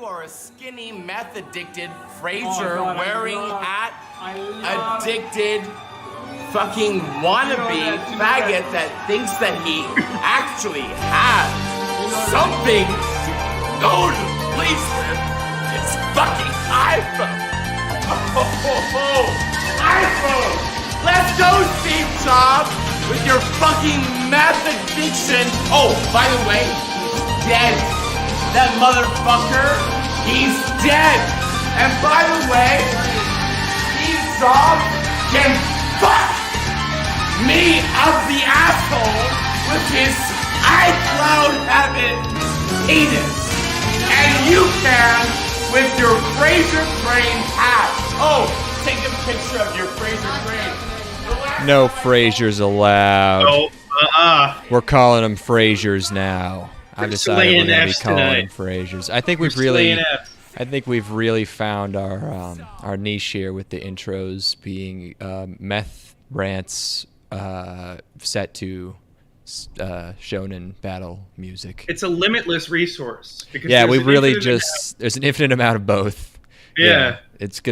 You are a skinny, meth-addicted, Fraser-wearing hat, addicted, fucking wannabe faggot that thinks that he actually has something to go to place with his fucking iPhone. Oh, iPhone! Let's go, Steve Jobs, with your fucking meth addiction. Oh, by the way, he's dead. That motherfucker, he's dead. And by the way, Steve Jobs can fuck me up the asshole with his iCloud habit penis. And you can with your Fraser Crane hat. Oh, take a picture of your Fraser Crane. No Frasers allowed. Oh, We're calling them Frasers now. I've decided we're going to be calling them Frasers. I think we've really found our niche here with the intros being meth rants set to shonen battle music. it's a limitless resource. Because Yeah, there's we really infinite there's an infinite amount of both. Yeah. Next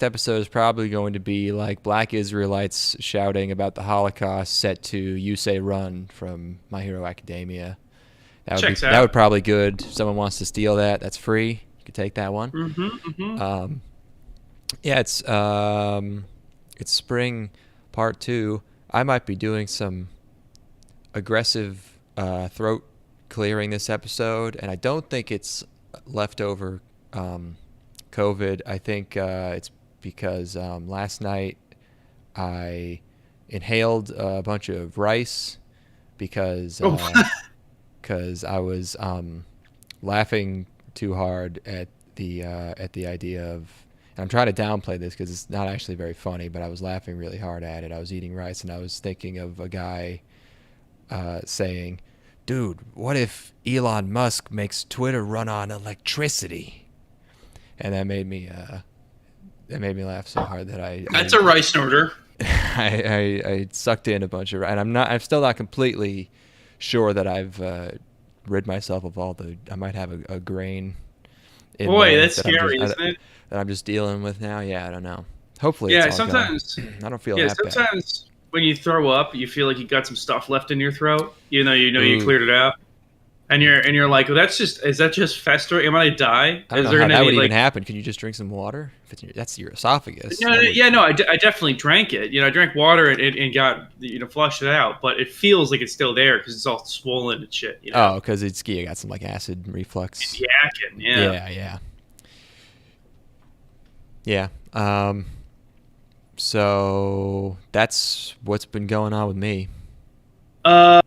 episode is probably going to be like Black Israelites shouting about the Holocaust set to You Say Run from My Hero Academia. That would probably good. If someone wants to steal that, that's free. You could take that one. Yeah, it's spring part 2. I might be doing some aggressive throat clearing this episode, and I don't think it's leftover COVID. I think it's because last night I inhaled a bunch of rice because I was laughing too hard at the idea of. And I'm trying to downplay this because it's not actually very funny, but I was laughing really hard at it. I was eating rice and I was thinking of a guy saying, "Dude, what if Elon Musk makes Twitter run on electricity?" And that made me laugh so hard that That's a rice snorter. I sucked in a bunch of rice, and I'm still not completely sure that I've rid myself of all the. I might have a grain. Boy, that's scary, isn't it? That I'm just dealing with now. Yeah, I don't know. Hopefully, Yeah, it's all sometimes. gone. I don't feel Yeah, that bad. sometimes when you throw up, you feel like you got some stuff left in your throat. You know you cleared it out, and you're like, well, is that just festering? Am I gonna die? I don't know how that would even happen. Can you just drink some water? That's your esophagus. I definitely drank it. I drank water and got flushed it out, but it feels like it's still there because it's all swollen and shit. Oh, because you got some like acid reflux. It's yakking, yeah. Yeah. So that's what's been going on with me. When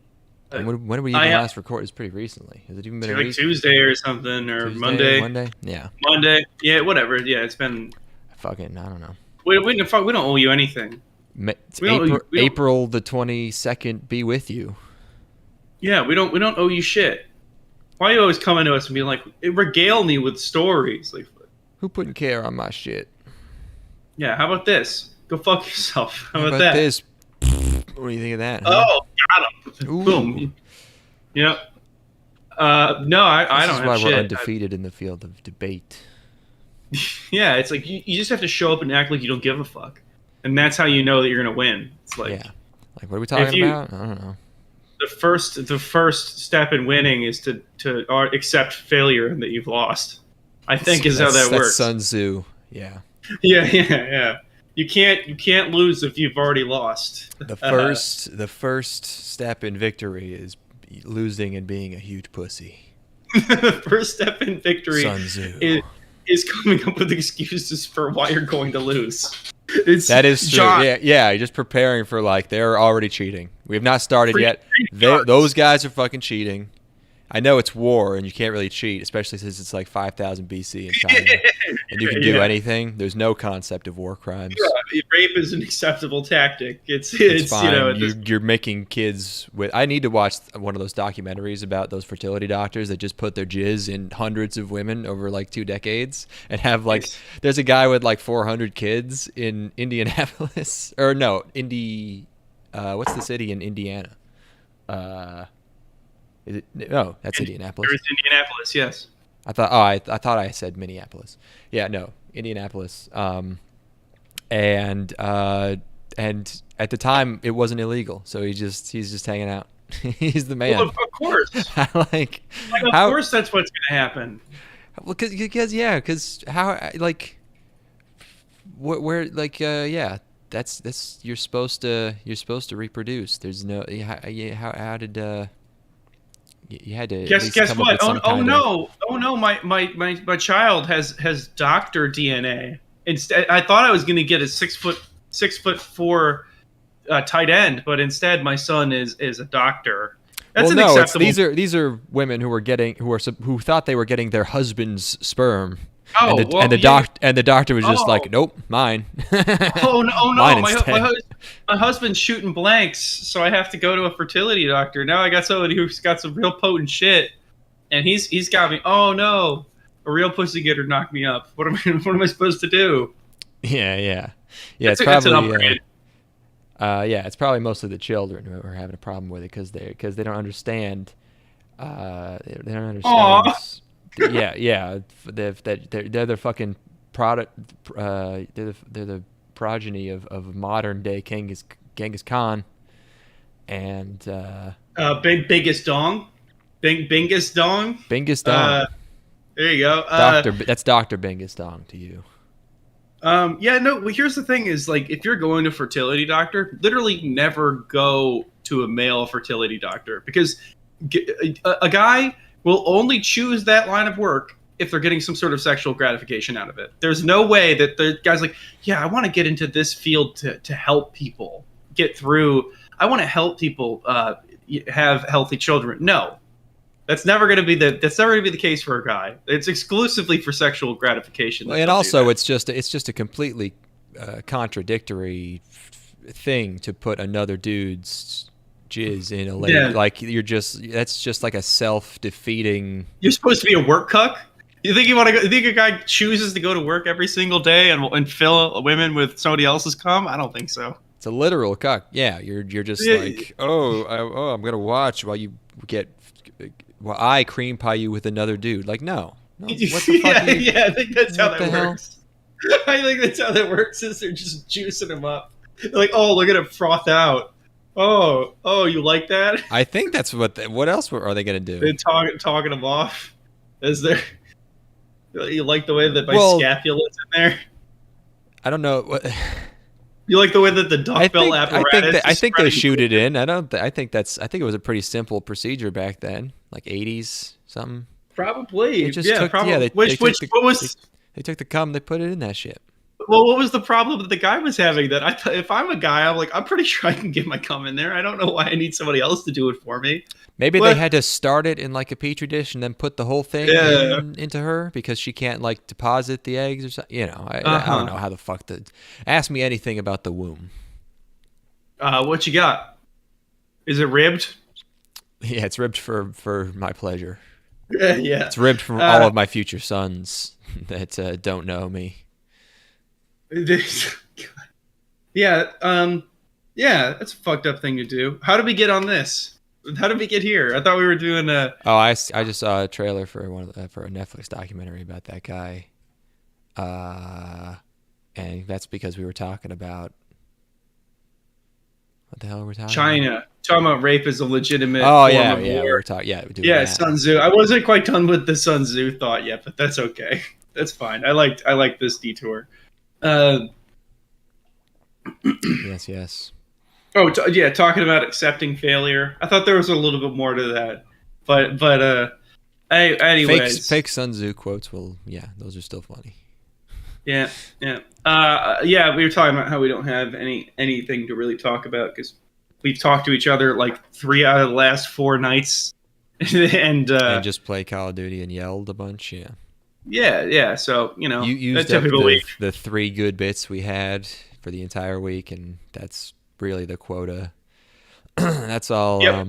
were we even last recorded? It's pretty recently. Has it even been a week? Tuesday or something, or Tuesday, Monday? Yeah. Monday. Yeah, whatever. Yeah, it's been. Fucking, I don't know. We don't owe you anything. April the 22nd be with you. Yeah, we don't owe you shit. Why are you always coming to us and being like, regale me with stories? Like, who putting care on my shit? Yeah, how about this? Go fuck yourself. How about that? This? What do you think of that? Huh? Oh, got him. Boom. Yep. No, I don't have shit. This is why we're undefeated in the field of debate. Yeah, it's like you just have to show up and act like you don't give a fuck. And that's how you know that you're going to win. It's like, yeah. Like, what are we talking about? I don't know. The first step in winning is to accept failure and that you've lost. I think is how that works. That's Sun Tzu. Yeah. Yeah. You can't lose if you've already lost. The first step in victory is losing and being a huge pussy. The first step in victory Sun Tzu. is coming up with excuses for why you're going to lose. That is true. Yeah. Just preparing for they're already cheating. We have not started yet. Those guys are fucking cheating. I know it's war and you can't really cheat, especially since it's like 5000 BC in China, and you can do anything. There's no concept of war crimes. Yeah, rape is an acceptable tactic. It's fine. You're making kids with. I need to watch one of those documentaries about those fertility doctors that just put their jizz in hundreds of women over like 2 decades and have There's a guy with like 400 kids in Indianapolis or no, what's the city in Indiana? Is it? No, that's Indianapolis. It's Indianapolis, yes. I thought. Oh, I thought I said Minneapolis. Yeah, no, Indianapolis. And at the time it wasn't illegal, so he's just hanging out. He's the man. Well, of course. like Of how, course, that's what's gonna happen. well, because how like where like that's you're supposed to reproduce. There's no how did you had to at least Guess come up what? with some kind No! My child has doctor DNA. Instead, I thought I was going to get a 6'4" tight end, but instead my son is a doctor. That's well, no, unacceptable. these are women who thought they were getting their husband's sperm. Oh, And the doctor was just like, nope, mine. Oh no! Mine My instead. husband's shooting blanks, so I have to go to a fertility doctor. Now I got somebody who's got some real potent shit, and he's got me. Oh no! A real pussy getter knocked me up. What am I supposed to do? Yeah. It's It's an probably upgrade. it's probably mostly the children who are having a problem with it because they don't understand. They don't understand. Aw. Yeah. They're the fucking product. They're the progeny of modern day Genghis Khan, and Biggest dong, Bingus dong. Bingus Dong. There you go. That's Doctor Bingus Dong to you. Yeah, no. Well, here's the thing: is like if you're going to a fertility doctor, literally never go to a male fertility doctor because a guy will only choose that line of work if they're getting some sort of sexual gratification out of it. There's no way that the guy's like, yeah, I want to get into this field to help people get through. I want to help people have healthy children. No, that's never going to be the case for a guy. It's exclusively for sexual gratification. And also, it's just a completely contradictory thing to put another dude's jizz in a lady. Yeah. Like that's just like a self-defeating. You're supposed to be a work cuck. You think you want to go? You think a guy chooses to go to work every single day and fill women with somebody else's cum? I don't think so. It's a literal cuck. Yeah, you're just like, I'm gonna watch while I cream pie you with another dude. Like, no. What the fuck? I think that's how What that the hell? works. I think that's how that works. Is they're just juicing him up. They're like, oh, look at him froth out. Oh, you like that? I think that's what else are they gonna do? They're talking him off. Is there? You like the way that my Well, scapula's in there? I don't know. What, You like the way that the duckbill apparatus? I is think they spreading- shoot it in. I think it was a pretty simple procedure back then, like 80s something. Probably. They just Yeah, took probably. yeah, they What was? they took the cum, they put it in that shit. Well, what was the problem that the guy was having? That if I'm a guy, I'm pretty sure I can get my cum in there. I don't know why I need somebody else to do it for me. Maybe What? they had to start it in like a petri dish and then put the whole thing Yeah. into her because she can't like deposit the eggs or something. You know, I Uh-huh. don't know how the fuck to ask me anything about the womb. What you got? Is it ribbed? Yeah, it's ribbed for my pleasure. Yeah. It's ribbed for all of my future sons that don't know me. Yeah. Yeah. That's a fucked up thing to do. How did we get on this? How did we get here? I thought we were doing a. Oh, I just saw a trailer for for a Netflix documentary about that guy, and that's because we were talking about what the hell were we talking? China. Talking about rape as a legitimate. Oh form yeah, of we war. were talking. Yeah, we're doing Yeah, that. Sun Tzu. I wasn't quite done with the Sun Tzu thought yet, but that's okay. That's fine. I like this detour. Yes. Oh, yeah, talking about accepting failure. I thought there was a little bit more to that, but anyways, Fake Sun Tzu quotes. Well, yeah, those are still funny. yeah. We were talking about how we don't have anything to really talk about because we've talked to each other like 3 out of the last 4 nights, and just play Call of Duty and yelled a bunch. Yeah. yeah. So You a used up typical week. the 3 good bits we had for the entire week, and that's really the quota. That's all. Yep.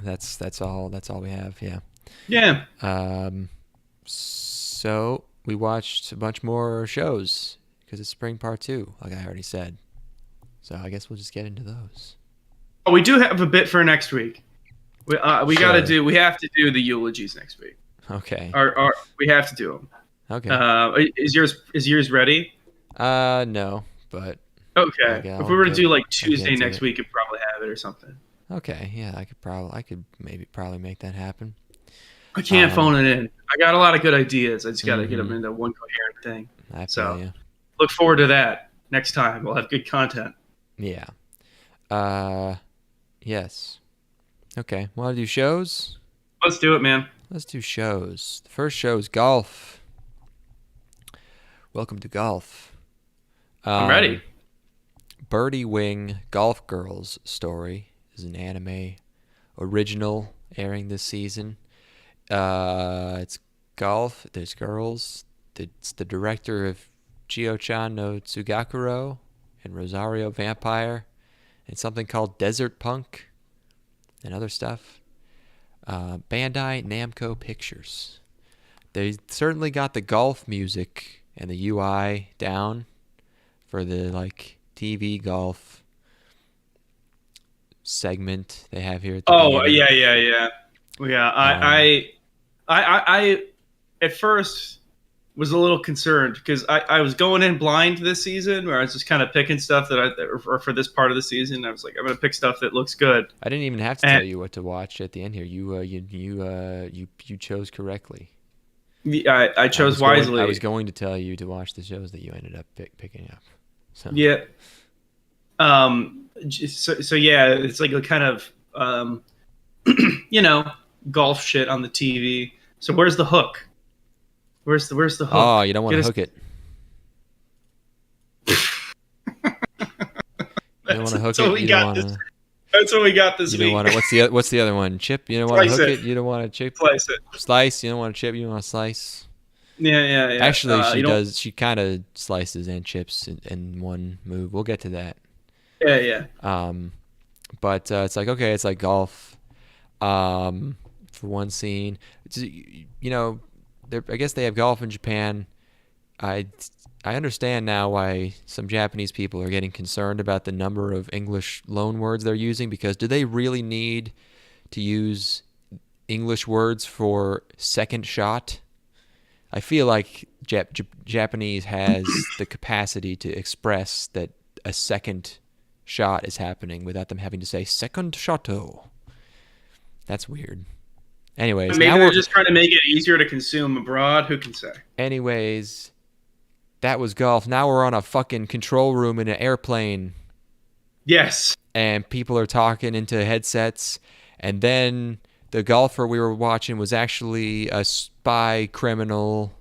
That's all we have. Yeah. Yeah. So we watched a bunch more shows because it's spring part 2, like I already said. So I guess we'll just get into those. Oh, we do have a bit for next week. We got to do. We have to do the eulogies next week. Okay. We have to do them. Okay. Is yours ready? No, but okay. If we were to do like Tuesday next week, you'd probably have it or something. Okay. Yeah, I could probably make that happen. I can't phone it in. I got a lot of good ideas. I just got to get them into one coherent thing. I feel you. Look forward to that next time. We'll have good content. Yeah. Yes. Okay. Want to do shows? Let's do it, man. Let's do shows. The first show is golf. Welcome to golf. I'm ready. Birdie Wing Golf Girls Story is an anime original airing this season. It's golf. There's girls. It's the director of Chio-chan no Tsugakuro and Rosario Vampire and something called Desert Punk and other stuff. Bandai Namco Pictures. They certainly got the golf music and the UI down for the TV golf segment they have here at the beginning. Yeah. I at first was a little concerned because I was going in blind this season where I was just kind of picking stuff or for this part of the season. I was like, I'm going to pick stuff that looks good. I didn't even have to tell you what to watch at the end here. You chose correctly. I chose wisely. I was going to tell you to watch the shows that you ended up picking up. So. Yeah. So yeah, it's like a kind of golf shit on the TV. So where's the hook? Where's the hook? Oh, you don't want to hook it. You don't want to hook it. That's what we got this week. What's the other one? Chip? You don't want to hook it. You don't want to chip. Slice it. Slice. You don't want to chip. You want to slice. Yeah. Actually, she does. She kind of slices and chips in one move. We'll get to that. Yeah. But it's like okay, it's like golf. For one scene, I guess they have golf in Japan. I understand now why some Japanese people are getting concerned about the number of English loan words they're using, because do they really need to use English words for second shot? I feel like Japanese has the capacity to express that a second shot is happening without them having to say second shoto. That's weird. Anyways, maybe they're just trying to make it easier to consume abroad. Who can say? Anyways, that was golf. Now we're on a fucking control room in an airplane. Yes. And people are talking into headsets. And then the golfer we were watching was actually a spy criminal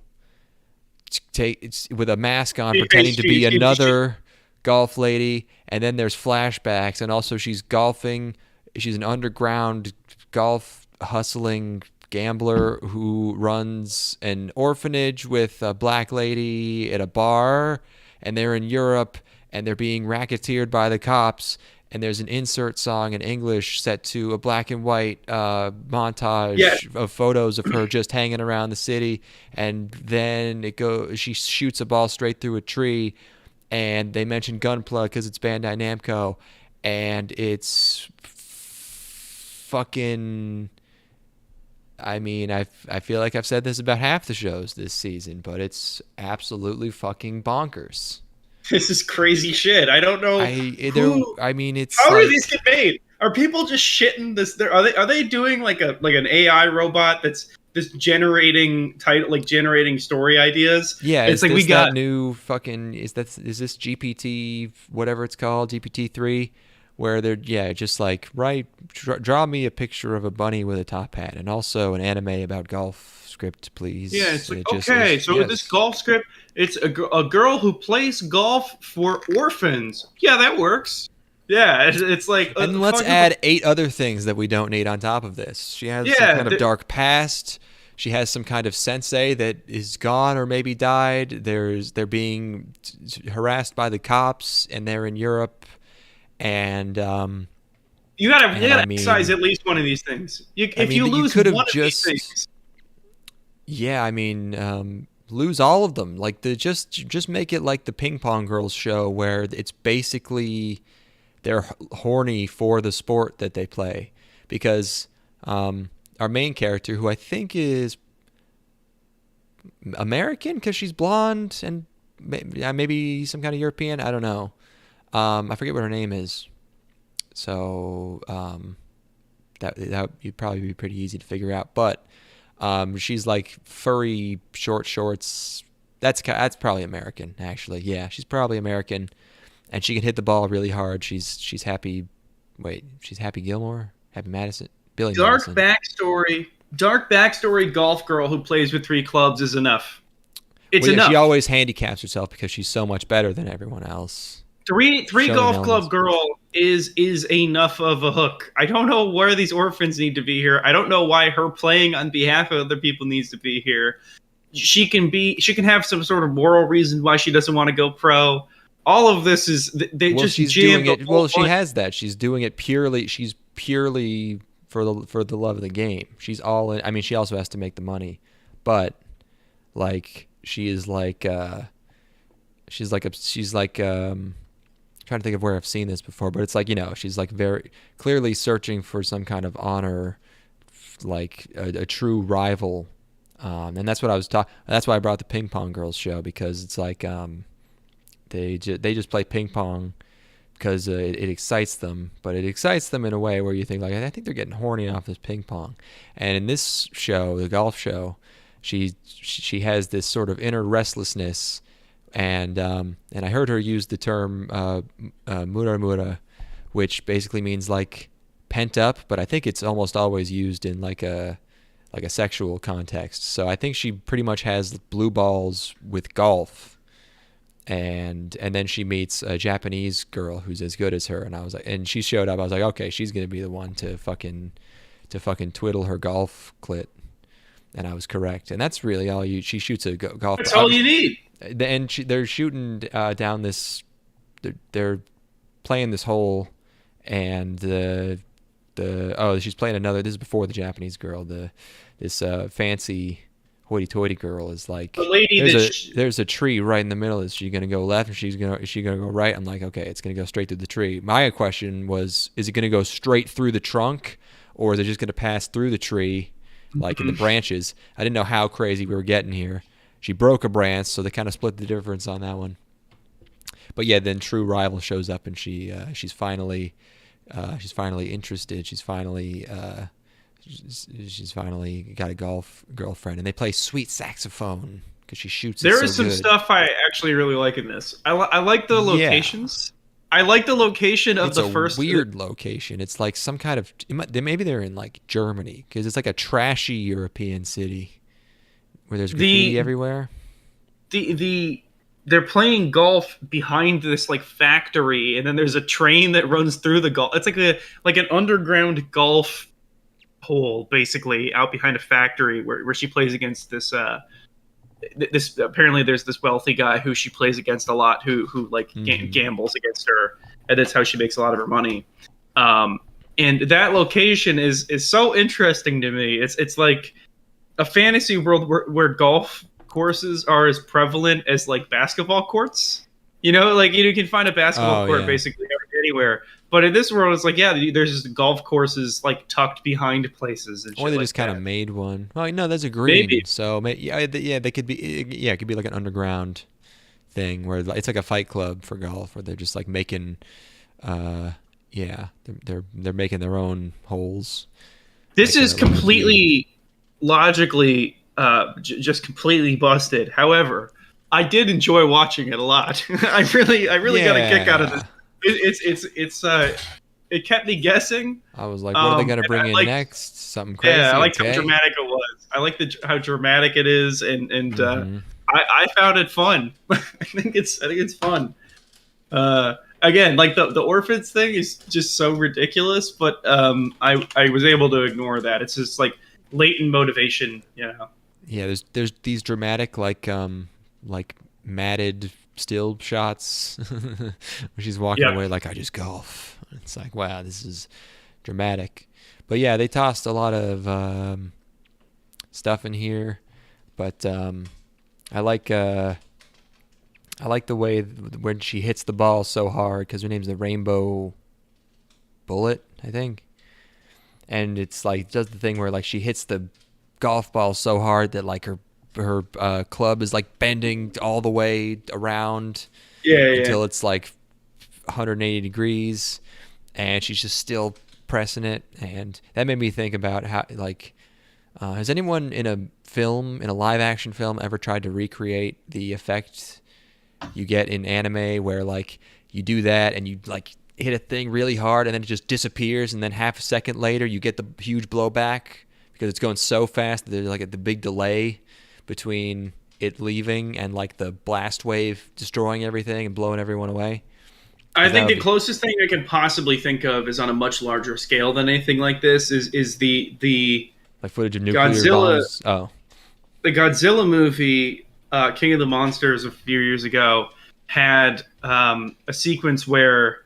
with a mask on, pretending to be another golf lady. And then there's flashbacks. And also she's golfing. She's an underground golf hustling gambler who runs an orphanage with a black lady at a bar, and they're in Europe and they're being racketeered by the cops, and there's an insert song in English set to a black and white montage of photos of her just hanging around the city, and then she shoots a ball straight through a tree, and they mention Gunpla because it's Bandai Namco, and it's fucking... I mean, I feel like I've said this about half the shows this season, but it's absolutely fucking bonkers. This is crazy shit. I don't know. It's how do these get made? Are people just shitting this? Are they doing like an AI robot that's generating generating story ideas? Yeah, it's like we got that new fucking is this GPT whatever it's called, GPT-3. Where they're just like draw me a picture of a bunny with a top hat and also an anime about golf script, please. Yeah, it's like this golf script, it's a girl who plays golf for orphans. Yeah, that works. Yeah, it's like and let's add 8 other things that we don't need on top of this. She has some kind of dark past. She has some kind of sensei that is gone or maybe died. They're being harassed by the cops and they're in Europe. And you gotta emphasize at least one of these things. If you lose one of these things, lose all of them. Like just make it like the Ping Pong Girls show, where it's basically they're horny for the sport that they play. Because Our main character, who I think is American because she's blonde and maybe some kind of European. I don't know. I forget what her name is. So that would probably be pretty easy to figure out. But she's like furry short shorts. That's probably American, actually. Yeah, she's probably American, and she can hit the ball really hard. She's Happy. Wait, she's Happy Gilmore, Happy Madison, Billy Dark Madison. backstory golf girl who plays with 3 clubs is enough. It's enough. She always handicaps herself because she's so much better than everyone else. Three golf club girl is enough of a hook. I don't know where these orphans need to be here. I don't know why her playing on behalf of other people needs to be here. She can have some sort of moral reason why she doesn't want to go pro. All of this is she's doing it. Well, she has that. She's doing it purely. She's purely for the love of the game. She's all in. I mean, she also has to make the money, but like she is like trying to think of where I've seen this before, but it's like, she's like very clearly searching for some kind of honor, like a true rival, and that's what I was talking. That's why I brought the Ping Pong Girls show, because it's like they just play ping pong because it excites them, but it excites them in a way where you think like, I think they're getting horny off this ping pong. And in this show, the golf show, she has this sort of inner restlessness. And I heard her use the term mura, which basically means like pent up, but I think it's almost always used in like a sexual context. So I think she pretty much has blue balls with golf, and then she meets a Japanese girl who's as good as her, and she showed up. I was like, okay, she's gonna be the one to fucking twiddle her golf clit, and I was correct. And that's really all she shoots a golf. That's all you need. And they're shooting down this. They're playing this hole, and she's playing another. This is before the Japanese girl. This fancy hoity-toity girl is like, the lady there's a tree right in the middle. Is she gonna go left, or is she gonna go right? I'm like, okay, it's gonna go straight through the tree. My question was, is it gonna go straight through the trunk, or is it just gonna pass through the tree, like in the branches? I didn't know how crazy we were getting here. She broke a branch, so they kind of split the difference on that one. But yeah, then true rival shows up, and she's finally interested. She's finally got a golf girlfriend, and they play sweet saxophone because she shoots. There is some stuff I actually really like in this. I like the locations. Yeah. I like the location of the first. It's a weird location. It's like some kind of maybe they're in like Germany, because it's like a trashy European city where there's graffiti everywhere. They're playing golf behind this like factory, and then there's a train that runs through the golf. It's like an underground golf hole, basically, out behind a factory where she plays against this. This apparently there's this wealthy guy who she plays against a lot, who like gambles against her, and that's how she makes a lot of her money. And that location is so interesting to me. It's like a fantasy world where golf courses are as prevalent as like basketball courts. Like you can find a basketball court basically anywhere. But in this world, it's like, there's just golf courses like tucked behind places, and or they just kind of made one. Well, no, there's a green. Maybe. So they could be. Yeah, it could be like an underground thing where it's like a fight club for golf, where they're just like making. They're making their own holes. This is completely logically just completely busted. However, I did enjoy watching it a lot. I really got a kick out of this. It kept me guessing. I was like, what are they going to bring in next? Something crazy? Yeah, I liked how dramatic it was. I like how dramatic it is, and I found it fun. I think it's fun. Again, like the orphans thing is just so ridiculous, but I was able to ignore that. It's just like latent motivation, Yeah, there's these dramatic like matted still shots where she's walking away like, I just golf. It's like, wow, this is dramatic. But yeah, they tossed a lot of stuff in here, but I like the way when she hits the ball so hard, because her name's the Rainbow Bullet, I think. and it's like does the thing where like she hits the golf ball so hard that like her club is like bending all the way around until it's like 180 degrees, and she's just still pressing it, and that made me think about how like has anyone in a live action film ever tried to recreate the effect you get in anime where like you do that and you like hit a thing really hard and then it just disappears, and then half a second later you get the huge blowback because it's going so fast that there's like the big delay between it leaving and like the blast wave destroying everything and blowing everyone away? I think the closest thing I can possibly think of is on a much larger scale than anything like this is the like footage of nuclear Godzilla bombs. Oh, the Godzilla movie, King of the Monsters, a few years ago, had a sequence where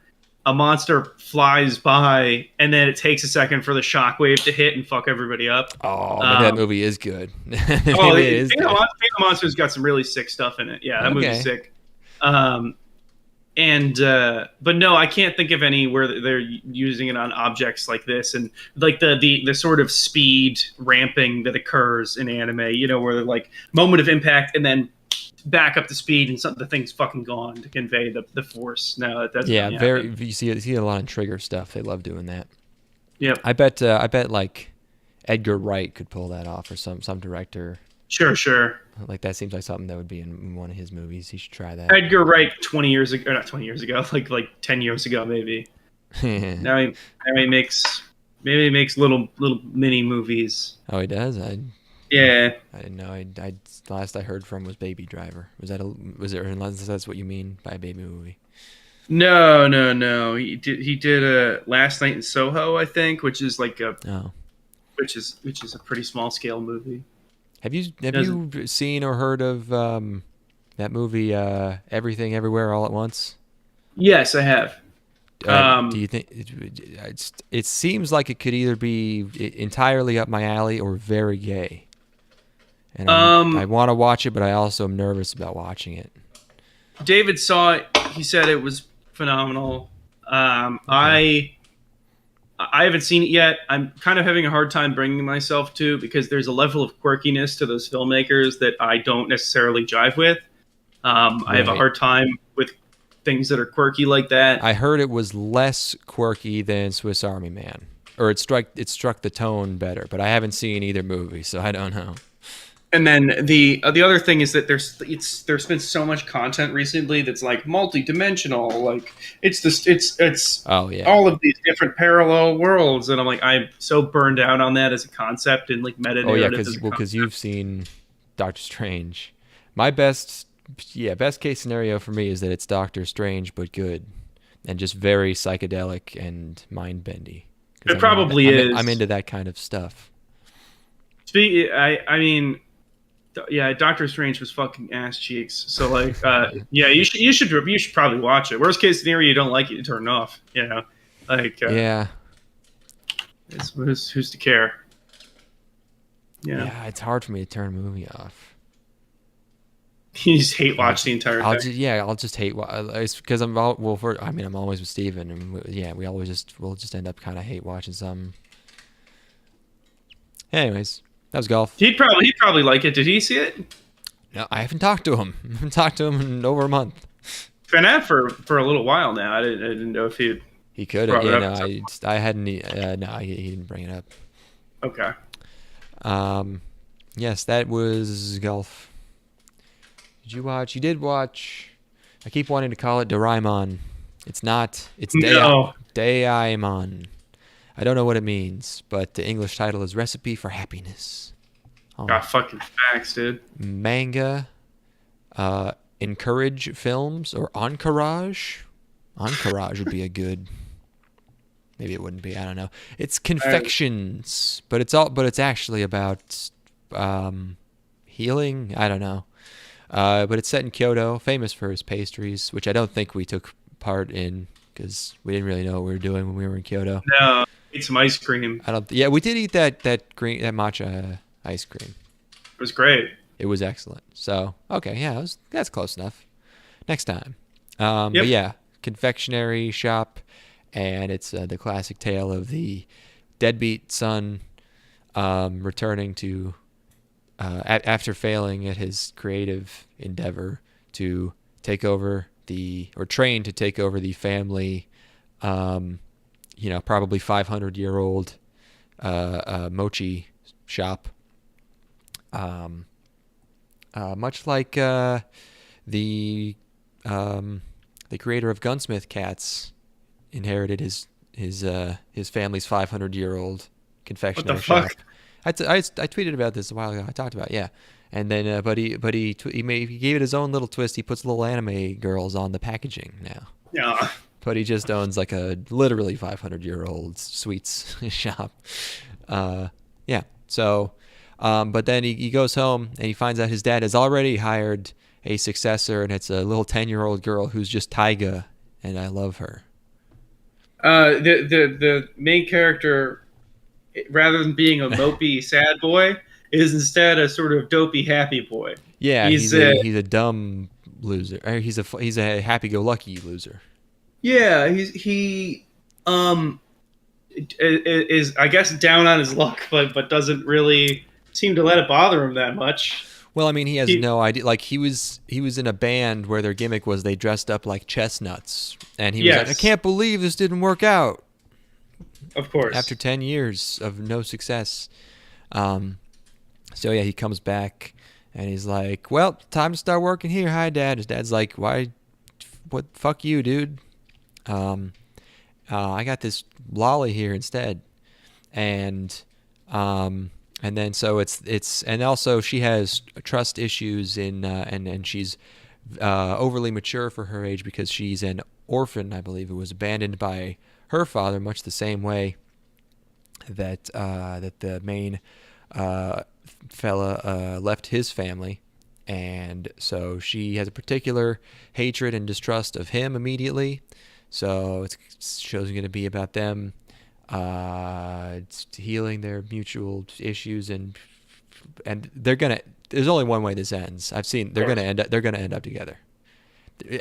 a monster flies by, and then it takes a second for the shockwave to hit and fuck everybody up. Oh, maybe that movie is good. King of the Monsters got some really sick stuff in it. Yeah, that movie's sick. But no, I can't think of any where they're using it on objects like this, and like the sort of speed ramping that occurs in anime. You know, where they're like moment of impact and then back up the speed and the thing's fucking gone to convey the force. No, that's you see a lot of Trigger stuff. They love doing that. Yep. I bet like Edgar Wright could pull that off, or some director. Sure. Like that seems like something that would be in one of his movies. He should try that. Edgar Wright 20 years ago, or not 20 years ago, like 10 years ago maybe. now he makes little mini movies. Oh, he does. Yeah. I didn't know. The last I heard from was Baby Driver. Was it? Unless that's what you mean by a baby movie. No. He did a Last Night in Soho, I think, which is like which is a pretty small scale movie. Have you seen or heard of that movie Everything Everywhere All at Once? Yes, I have. Do you think it seems like it could either be entirely up my alley or very gay? And I want to watch it, but I also am nervous about watching it. David saw it. He said it was phenomenal. Okay. I haven't seen it yet. I'm kind of having a hard time bringing myself to, because there's a level of quirkiness to those filmmakers that I don't necessarily jive with. I have a hard time with things that are quirky like that. I heard it was less quirky than Swiss Army Man, or it struck the tone better, but I haven't seen either movie, so I don't know. And then the other thing is that there's been so much content recently that's like multi-dimensional, like it's all of these different parallel worlds, and I'm so burned out on that as a concept and like meta narrative. Oh yeah, because you've seen Doctor Strange. My best case scenario for me is that it's Doctor Strange but good, and just very psychedelic and mind bendy. It probably is. I'm into that kind of stuff. I mean. Yeah, Doctor Strange was fucking ass cheeks. So like, yeah, you should probably watch it. Worst case scenario, you don't like it, you turn it off. You know, like yeah, who's to care? Yeah, it's hard for me to turn a movie off. You just hate watch the entire thing. I'll just hate. It's because I'm always with Steven, and we'll just end up kind of hate watching some. Anyways. That was golf. He'd probably like it. Did he see it? No, I haven't talked to him. I haven't talked to him in over a month. It's been out for a little while now. I didn't know if he could have. Yeah, no, I hadn't. No, he didn't bring it up. Okay. Yes, that was golf. Did you watch? You did watch. I keep wanting to call it Doraemon. It's not. It's Daimon. I don't know what it means, but the English title is Recipe for Happiness. Got fucking facts, dude. Manga, Encourage Films, or Encourage. Encourage would be a good. Maybe it wouldn't be. I don't know. It's confections, but it's actually about healing. I don't know. But it's set in Kyoto, famous for his pastries, which I don't think we took part in because we didn't really know what we were doing when we were in Kyoto. No. Eat some ice cream. Yeah, we did eat that matcha ice cream. It was great. It was excellent. So okay, yeah, that's close enough. Next time. Yep. But yeah, confectionery shop, and it's the classic tale of the deadbeat son returning to after failing at his creative endeavor to take over train to take over the family, probably 500-year-old mochi shop. Much like the creator of Gunsmith Cats inherited his family's 500-year-old confectionery shop. I tweeted about this a while ago. I talked about it, yeah. And then, but he gave it his own little twist. He puts little anime girls on the packaging now. Yeah. But he just owns like a literally 500-year-old sweets shop. Yeah. So, but then he goes home and he finds out his dad has already hired a successor, and it's a little 10-year-old girl who's just Taiga, and I love her. The main character, rather than being a mopey sad boy, is instead a sort of dopey happy boy. Yeah, he's a dumb loser. Or he's a happy-go-lucky loser. Yeah, he is I guess down on his luck, but doesn't really seem to let it bother him that much. Well, I mean, he has no idea. Like he was in a band where their gimmick was they dressed up like chestnuts, and he was like, I can't believe this didn't work out. Of course. After 10 years of no success. So yeah, he comes back and he's like, well, time to start working here. Hi, Dad. His dad's like, why? What? Fuck you, dude. I got this lolly here instead. And then so it's and also she has trust issues and she's overly mature for her age because she's an orphan, I believe, who was abandoned by her father, much the same way that the main fella left his family, and so she has a particular hatred and distrust of him immediately. So it's show's going to be about them it's healing their mutual issues, and they're gonna. There's only one way this ends. I've seen they're gonna end up together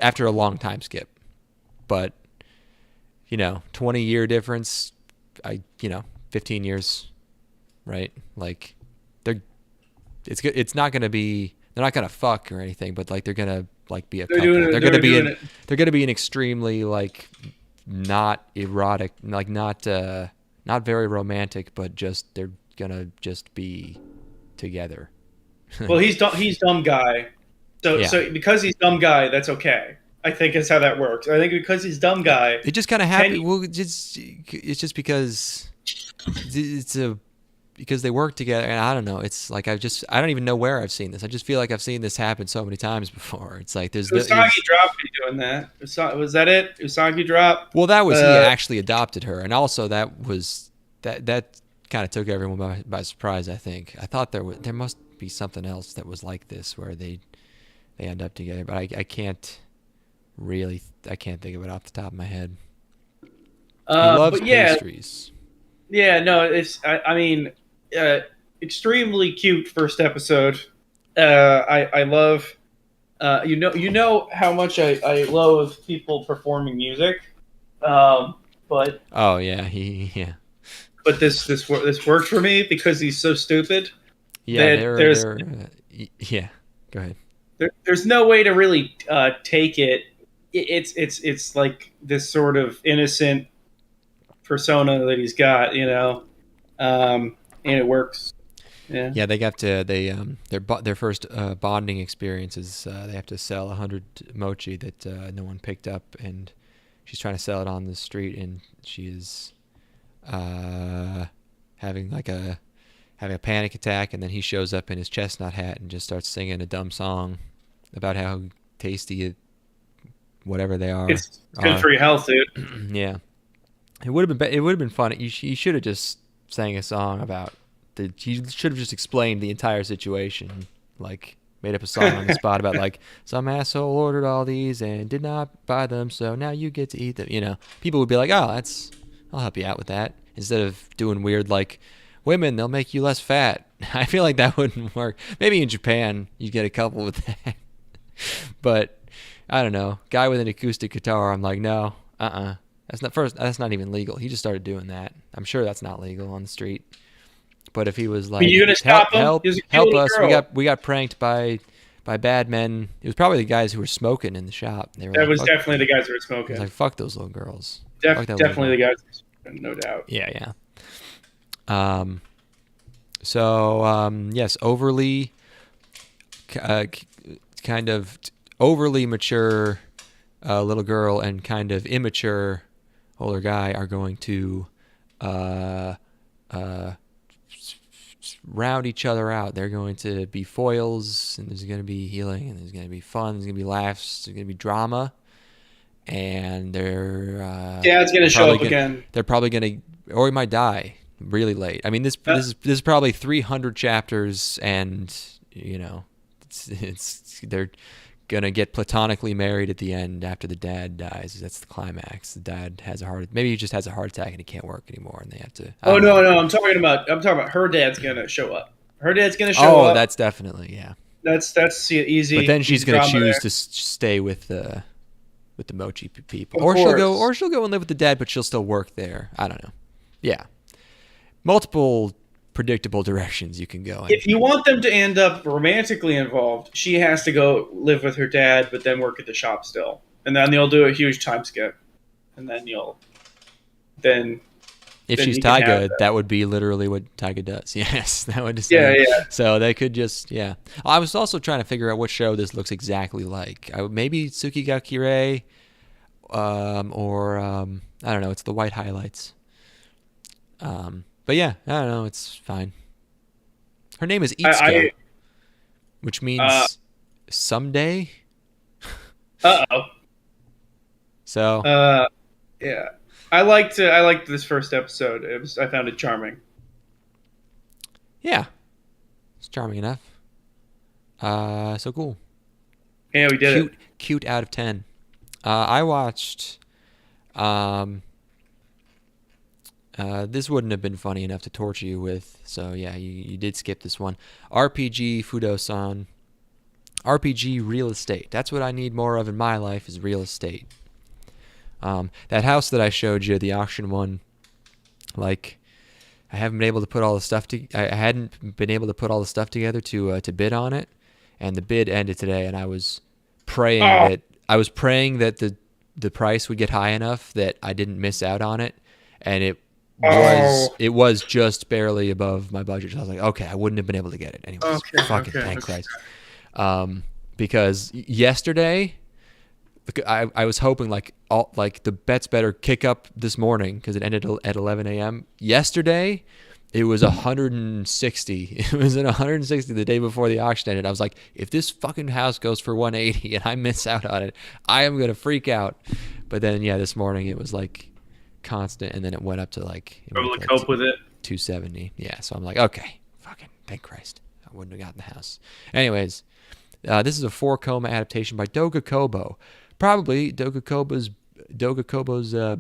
after a long time skip, but 20-year difference. 15 years, right? Like it's not gonna be. They're not gonna fuck or anything, but like they're gonna like be a couple. They're gonna be an extremely like not erotic, like not very romantic, but just they're gonna just be together. Well, he's dumb guy. So because he's dumb guy, that's okay. I think is how that works. I think because he's dumb guy, it just kind of happened. Well, it's just because because they work together, and I don't know. It's like I don't even know where I've seen this. I just feel like I've seen this happen so many times before. It's like there's Usagi Drop doing that. Was that it? Usagi Drop. Well, that was he actually adopted her, and also that was that kind of took everyone by surprise. I think I thought there must be something else that was like this where they end up together, but I can't think of it off the top of my head. He loves pastries. Yeah, no, it's I mean, extremely cute first episode. I love, you know how much I love people performing music, but oh yeah. But this works for me because he's so stupid. Yeah, yeah. Go ahead. There's no way to really take it. It's like this sort of innocent persona that he's got, and it works. Yeah, they got to their first bonding experiences. They have to sell 100 mochi that no one picked up, and she's trying to sell it on the street, and she is having a panic attack, and then he shows up in his chestnut hat and just starts singing a dumb song about how tasty whatever they are. It's good for your health, dude. Yeah. It would have been fun. You should have just sang a song about you should have just explained the entire situation, like made up a song on the spot about like some asshole ordered all these and did not buy them, so now you get to eat them. People would be like, oh, I'll help you out with that, instead of doing weird like women, they'll make you less fat. I feel like that wouldn't work. Maybe in Japan you get a couple with that, but I don't know. Guy with an acoustic guitar, I'm like, no, That's not even legal. He just started doing that. I'm sure that's not legal on the street. But if he was like, Are you gonna stop him? help, He was a cute help little us, girl. we got pranked by bad men. It was probably the guys who were smoking in the shop. They were That like, was fuck, definitely the guys that were it smoking. was like, fuck those little girls. Fuck that little Definitely the girl. guys that were smoking, no doubt. Yeah. Yes, overly, kind of overly mature little girl and kind of immature older guy are going to round each other out. They're going to be foils, and there's going to be healing, and there's going to be fun, there's going to be laughs, there's going to be drama, and Dad's gonna show up again. They're probably going to, or he might die really late. I mean, this is probably 300 chapters, and they're gonna get platonically married at the end after the dad dies. That's the climax. The dad has maybe he just has a heart attack and he can't work anymore, and they have to. Oh no, I'm talking about her dad's gonna show up. Her dad's gonna show up. Oh, that's definitely, yeah. That's easy. But then she's gonna choose there. to stay with the mochi people, Of or course. she'll go and live with the dad, but she'll still work there. I don't know. Yeah, multiple predictable directions you can go in. If you want them to end up romantically involved, she has to go live with her dad, but then work at the shop still, and then you'll do a huge time skip, and then If then she's you can have Taiga, that would be literally what Taiga does. Yes, that would just Yeah. So they could just I was also trying to figure out what show this looks exactly like. Maybe Tsukigakure, or I don't know. It's the white highlights. But yeah, I don't know. It's fine. Her name is Itsuko, which means someday. Uh-oh. So Yeah. I liked this first episode. I found it charming. yeah, it's charming enough. So cool. Yeah, we did it. Cute out of 10. I watched. This wouldn't have been funny enough to torture you with, so yeah, you did skip this one. RPG Fudo-san. RPG real estate. That's what I need more of in my life, is real estate. That house that I showed you, the auction one, like, I haven't been able to put all the stuff I hadn't been able to put all the stuff together to bid on it, and the bid ended today, and I was praying that the price would get high enough that I didn't miss out on it, and it was just barely above my budget. So I was like, okay, I wouldn't have been able to get it anyways. Thank Christ. Because yesterday, I was hoping like the bets better kick up this morning because it ended at 11 a.m. Yesterday, it was 160. It was at 160 the day before the auction ended. I was like, if this fucking house goes for 180 and I miss out on it, I am gonna freak out. But then this morning it was like constant, and then it went up to like able to cope with it. 270. Yeah, so I'm like, okay, fucking thank Christ, I wouldn't have gotten the house. Anyways, this is a 4-koma adaptation by Doga Kobo. Probably Doga Kobo's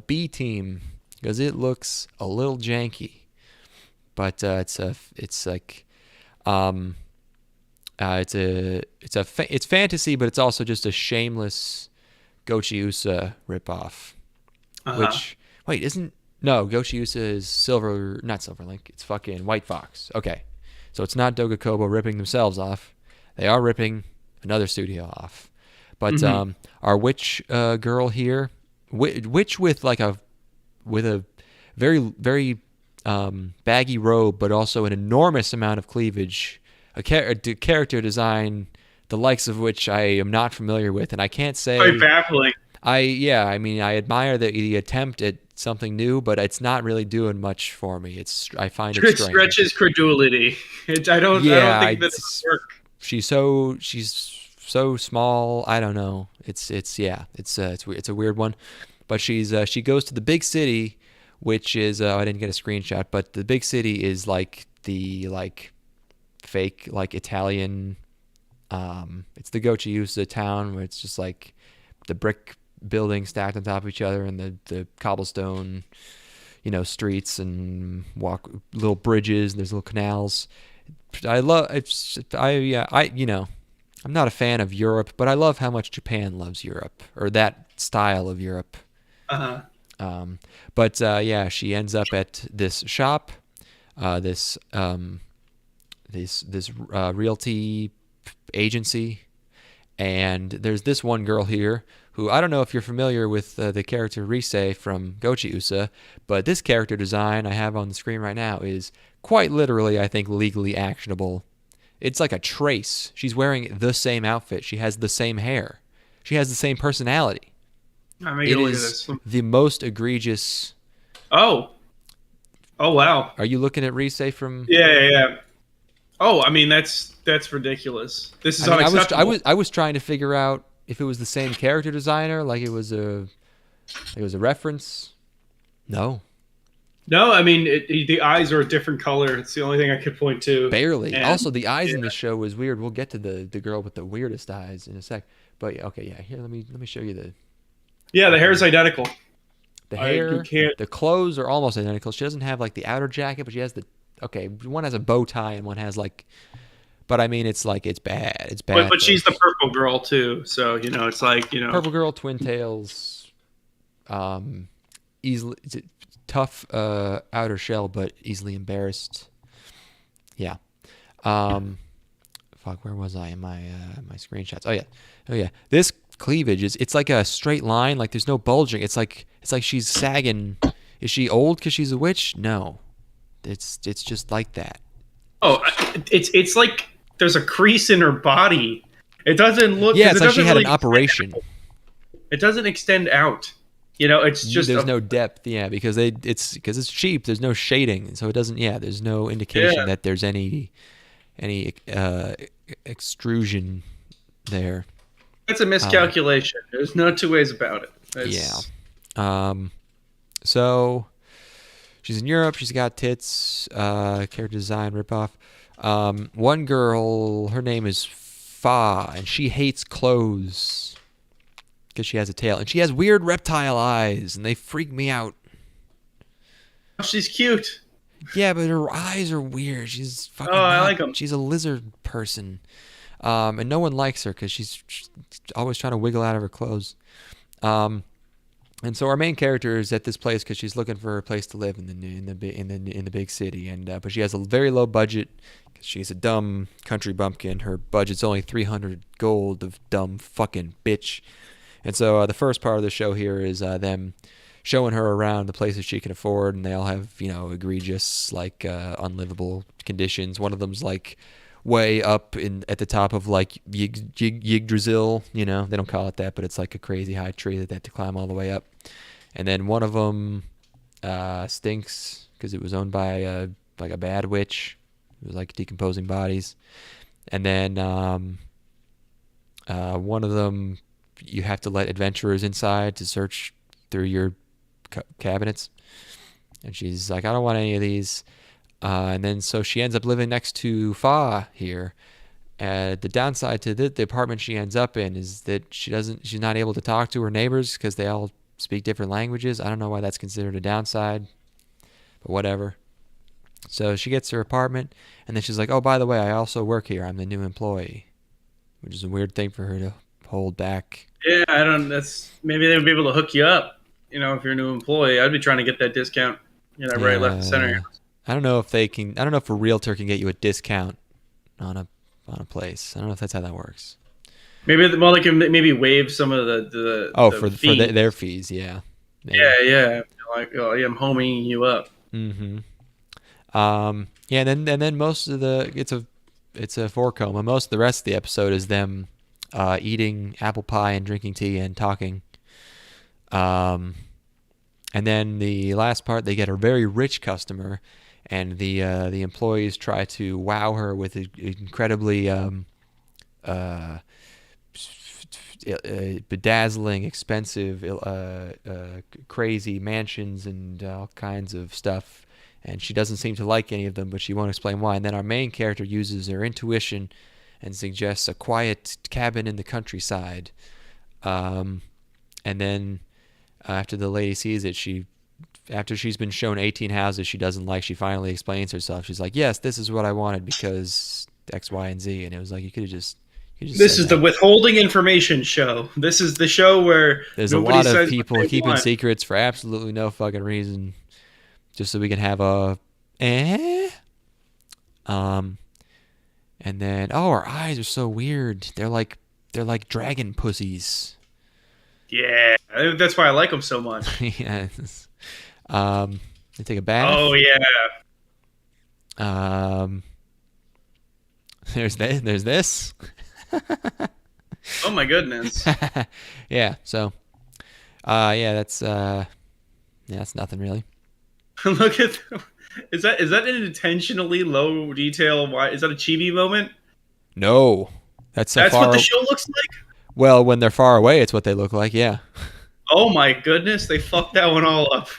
B team, because it looks a little janky, but it's fantasy, but it's also just a shameless Gochiusa ripoff. Which Gochiusa is not Silverlink. It's fucking White Fox. Okay, so it's not Doga Kobo ripping themselves off. They are ripping another studio off. But our witch girl here, witch with a very very baggy robe, but also an enormous amount of cleavage, a character design the likes of which I am not familiar with, and I can't say. Quite baffling. I mean, I admire the attempt at something new, but it's not really doing much for me. I find it strange. It stretches credulity. I don't think that it'll work. She's so small. I don't know. It's a weird one. But she goes to the big city, which is I didn't get a screenshot, but the big city is like the fake Italian. It's the Gochiusa town where it's just like the brick buildings stacked on top of each other, and the cobblestone, streets, and little bridges, and there's little canals. I'm not a fan of Europe, but I love how much Japan loves Europe, or that style of Europe. Yeah, she ends up at this shop, this realty agency, and there's this one girl here who, I don't know if you're familiar with the character Rise from Gochi Usa, but this character design I have on the screen right now is quite literally, I think, legally actionable. It's like a trace. She's wearing the same outfit. She has the same hair. She has the same personality. It is the most egregious. Oh wow. Are you looking at Rise from? Yeah. Oh, I mean that's ridiculous. This is unacceptable. I was trying to figure out if it was the same character designer, like it was a reference. No, I mean the eyes are a different color. It's the only thing I could point to. Barely. And, also, the eyes in the show was weird. We'll get to the girl with the weirdest eyes in a sec. But okay, yeah. Here, let me show you the. Yeah, the hair is identical. The hair, the clothes are almost identical. She doesn't have like the outer jacket, but she has one has a bow tie and one has like. But I mean, it's bad. It's bad. But she's the purple girl too, so it's like Purple girl, twin tails, easily tough outer shell, but easily embarrassed. Yeah. Fuck, where was I in my screenshots? Oh yeah. This cleavage it's like a straight line. Like there's no bulging. It's like she's sagging. Is she old because she's a witch? No. It's just like that. Oh, it's like there's a crease in her body. It doesn't look. Yeah, it's like she had an operation. It doesn't extend out. It's just there's no depth. Yeah, because it's cheap. There's no shading, so it doesn't. Yeah, there's no indication that there's any extrusion there. That's a miscalculation. There's no two ways about it. Yeah. So she's in Europe. She's got tits. Character design ripoff. One girl, her name is Fa, and she hates clothes because she has a tail, and she has weird reptile eyes, and they freak me out. Oh, she's cute. Yeah, but her eyes are weird. She's fucking. I like them. She's a lizard person, and no one likes her because she's always trying to wiggle out of her clothes. And so our main character is at this place because she's looking for a place to live in the big city, and but she has a very low budget because she's a dumb country bumpkin. Her budget's only 300 gold of dumb fucking bitch. And so the first part of the show here is them showing her around the places she can afford, and they all have egregious like unlivable conditions. One of them's like way up at the top of like Yggdrasil, they don't call it that, but it's like a crazy high tree that they have to climb all the way up. And then one of them stinks because it was owned by like a bad witch. It was like decomposing bodies. And then one of them, you have to let adventurers inside to search through your cabinets. And she's like, I don't want any of these. And then so she ends up living next to Fa here. The downside to the apartment she ends up in is that she's not able to talk to her neighbors because they all speak different languages. I don't know why that's considered a downside, but whatever. So she gets her apartment, and then she's like, oh, by the way, I also work here. I'm the new employee, which is a weird thing for her to hold back. Yeah, maybe they would be able to hook you up. If you're a new employee, I'd be trying to get that discount. Right, left, and center. I don't know if a realtor can get you a discount on a place. I don't know if that's how that works. Maybe they can maybe waive some of the fees. For their fees, yeah. Maybe. Yeah. Like, I'm homing you up. Mm-hmm. Yeah, and then most of it's a four coma. Most of the rest of the episode is them eating apple pie and drinking tea and talking. And then the last part, they get a very rich customer, and the employees try to wow her with incredibly bedazzling, expensive, crazy mansions and all kinds of stuff. And she doesn't seem to like any of them, but she won't explain why. And then our main character uses her intuition and suggests a quiet cabin in the countryside. And then after the lady sees it, after she's been shown 18 houses she doesn't like, she finally explains herself. She's like, yes, this is what I wanted because X, Y, and Z. And it was like, you could This is the withholding information show. This is the show where there's a lot of people keeping secrets for absolutely no fucking reason, just so we can have a and then our eyes are so weird. They're like dragon pussies. Yeah, that's why I like them so much. Yes. They take a bath. Oh yeah. There's this. Oh my goodness. Yeah. So, that's nothing really. Look at is that an intentionally low detail? Why is that a chibi moment? No, that's what the show looks like. Well, when they're far away, it's what they look like. Yeah. Oh my goodness, they fucked that one all up.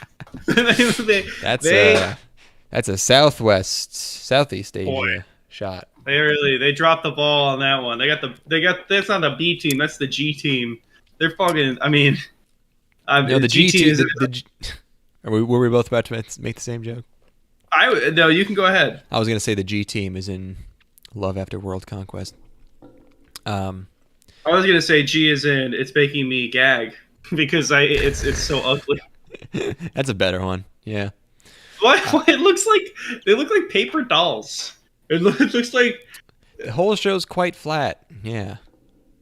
That's a Southeast Asia shot. They dropped the ball on that one. They got that's not the B team, that's the G team. They're fucking. I mean, the G team. Were we both about to make the same joke? No, you can go ahead. I was gonna say the G team is in Love After World Conquest. I was gonna say G is in It's Making Me Gag because it's so ugly. That's a better one. Yeah. What? It looks like they look like paper dolls. It looks like the whole show's quite flat. Yeah.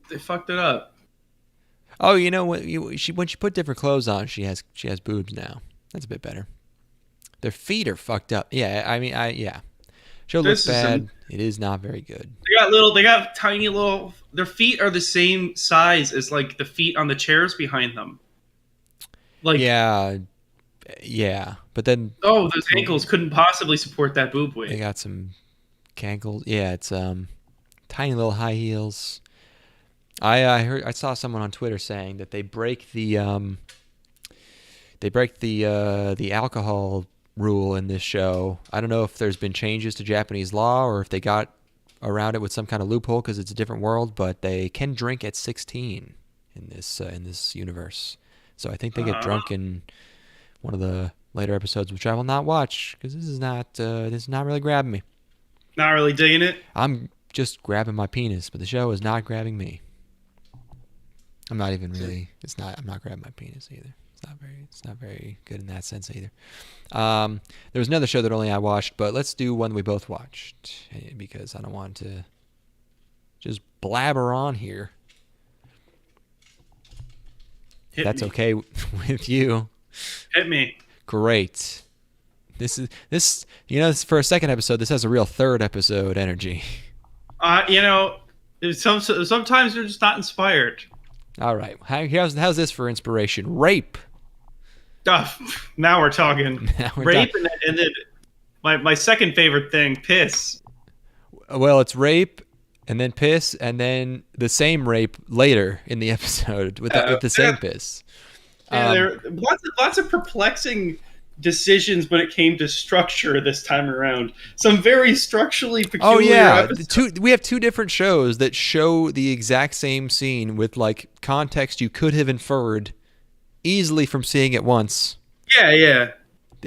They fucked it up. Oh, you know what? When she put different clothes on, she has boobs now. That's a bit better. Their feet are fucked up. Yeah, I mean, yeah. Show looks bad. It is not very good. They got tiny little. Their feet are the same size as like the feet on the chairs behind them. Like yeah, but then those ankles couldn't possibly support that boob weight. They got some cankles. Yeah, it's tiny little high heels. I saw someone on Twitter saying that they break the alcohol rule in this show. I don't know if there's been changes to Japanese law or if they got around it with some kind of loophole because it's a different world, but they can drink at 16 in this universe. So I think they get drunk in one of the later episodes, which I will not watch because this is not really grabbing me. Not really digging it. I'm just grabbing my penis, but the show is not grabbing me. I'm not grabbing my penis either. It's not very good in that sense either. There was another show that only I watched, but let's do one we both watched because I don't want to just blabber on here. That's okay with you. Hit me. Great. This for a second episode, this has a real third episode energy. Sometimes you're just not inspired. All right. How's this for inspiration? Rape. Now we're talking. Rape and then my second favorite thing, piss. Well, it's rape and then piss and then the same rape later in the episode with the same piss. Yeah, there are lots of perplexing decisions when it came to structure this time around. Some very structurally peculiar. Oh yeah, we have two different shows that show the exact same scene with like context you could have inferred easily from seeing it once. Yeah.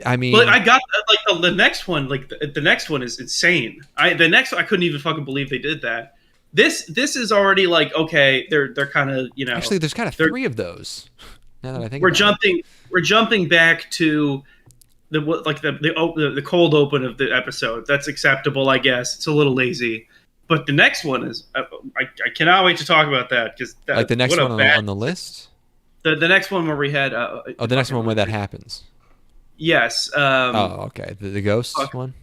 I mean, but I got like the next one. Like the next one is insane. I couldn't even fucking believe they did that. This is already like okay. They're kind of Actually, there's kind of three of those. Now that I think we're jumping back to the cold open of the episode. That's acceptable, I guess. It's a little lazy, but the next one is I cannot wait to talk about that because like the next one on the list. The next one where we had the next one where that happens. Yes. Okay. The ghost one.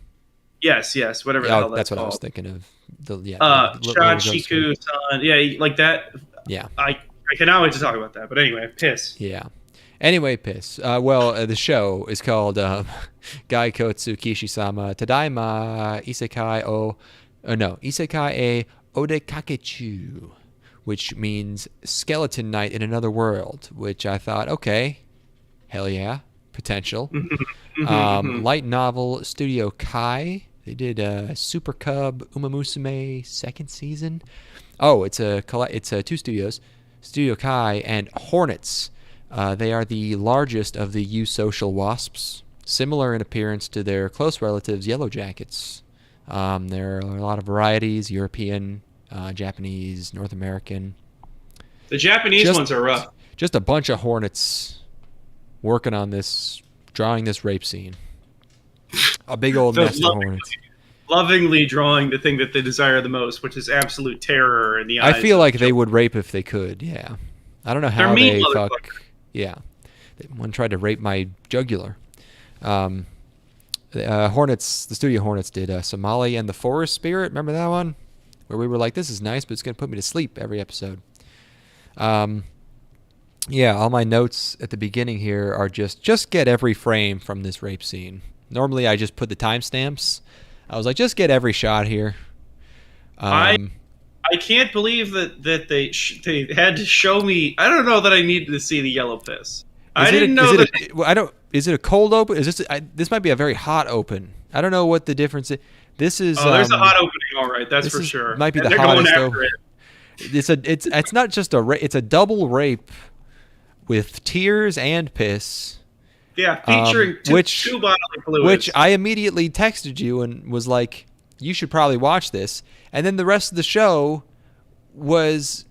Yes. Whatever the hell that's what called. I was thinking of. Chan Shiku-san. Yeah, like that. Yeah. I cannot wait to talk about that. But anyway, piss. Yeah. Anyway, piss. The show is called Gaikotsu Kishi-sama Tadaima Isekai e Odekakechu, which means skeleton night in another world, which I thought, okay, hell yeah, potential. Light novel Studio Kai. They did Super Cub Umamusume second season. Oh, it's two studios, Studio Kai and Hornets. They are the largest of the eusocial wasps, similar in appearance to their close relatives, yellow jackets. There are a lot of varieties, European, Japanese, North American. The Japanese ones are rough. Just a bunch of Hornets working on this, drawing this rape scene. A big old nest of Hornets. Lovingly drawing the thing that they desire the most, which is absolute terror in the eyes. I feel like they would rape if they could, yeah. I don't know how they fuck. Yeah. One tried to rape my jugular. Hornets, the Studio Hornets did Somali and the Forest Spirit. Remember that one? Where we were like, this is nice, but it's going to put me to sleep every episode. Yeah, all my notes at the beginning here are just get every frame from this rape scene. Normally I just put the timestamps. I was like, just get every shot here. I can't believe that they had to show me. I don't know that I needed to see the yellow piss. I didn't know that. Is it a cold open? Is this? This might be a very hot open. I don't know what the difference is. This is. Oh, there's a hot opening, all right. That's for sure. Might be the hottest open. It's not just it's a double rape with tears and piss. Yeah, featuring two bodily fluids. Which I immediately texted you and was like, you should probably watch this. And then the rest of the show was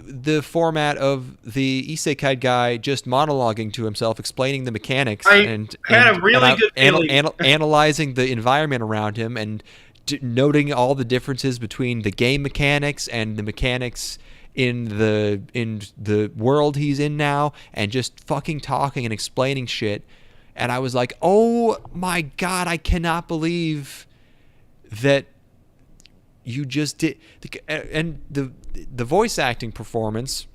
the format of the isekai guy just monologuing to himself, explaining the mechanics and analyzing the environment around him and noting all the differences between the game mechanics and the mechanics in the world he's in now, and just fucking talking and explaining shit. And I was like, oh my God, I cannot believe that you just did. And the voice acting performance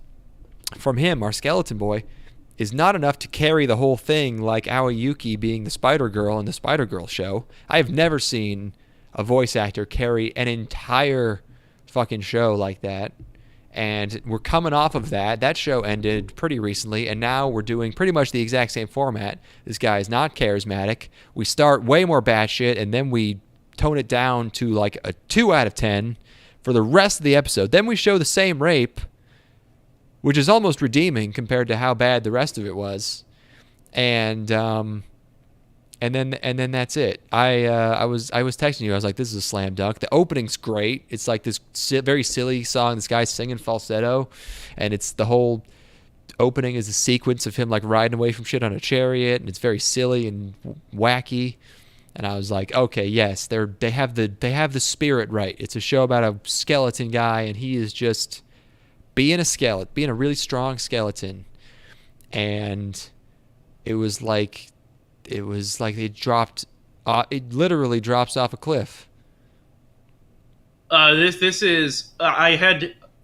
from him, our skeleton boy, is not enough to carry the whole thing, like Aoyuki being the Spider-Girl in the Spider-Girl show. I have never seen a voice actor carry an entire fucking show like that. And we're coming off of that. That show ended pretty recently, and now we're doing pretty much the exact same format. This guy is not charismatic. We start way more batshit, and then we tone it down to like a 2 out of 10 for the rest of the episode. Then we show the same rape, which is almost redeeming compared to how bad the rest of it was. And then that's it. I was texting you. I was like, this is a slam dunk. The opening's great. It's like this very silly song. This guy's singing falsetto, and it's the whole opening is a sequence of him like riding away from shit on a chariot, and it's very silly and wacky. And I was like, okay, yes, they have the spirit right. It's a show about a skeleton guy, and he is just being a really strong skeleton. And it was like they dropped. It literally drops off a cliff. This is.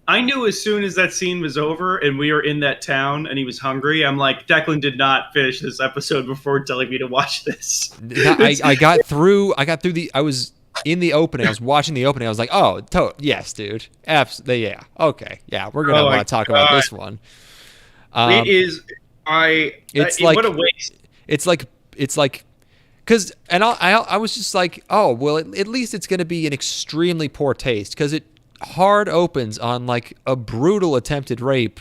I knew as soon as that scene was over and we were in that town and he was hungry. I'm like, Declan did not finish this episode before telling me to watch this. I got through. I was in the opening. I was watching the opening. I was like, oh, yes, dude. Absolutely, yeah. Okay, yeah. We're gonna want to talk about this one. It is. What a waste. It's like, because, and I was just like, oh, well, at least it's going to be an extremely poor taste, because it hard opens on like a brutal attempted rape.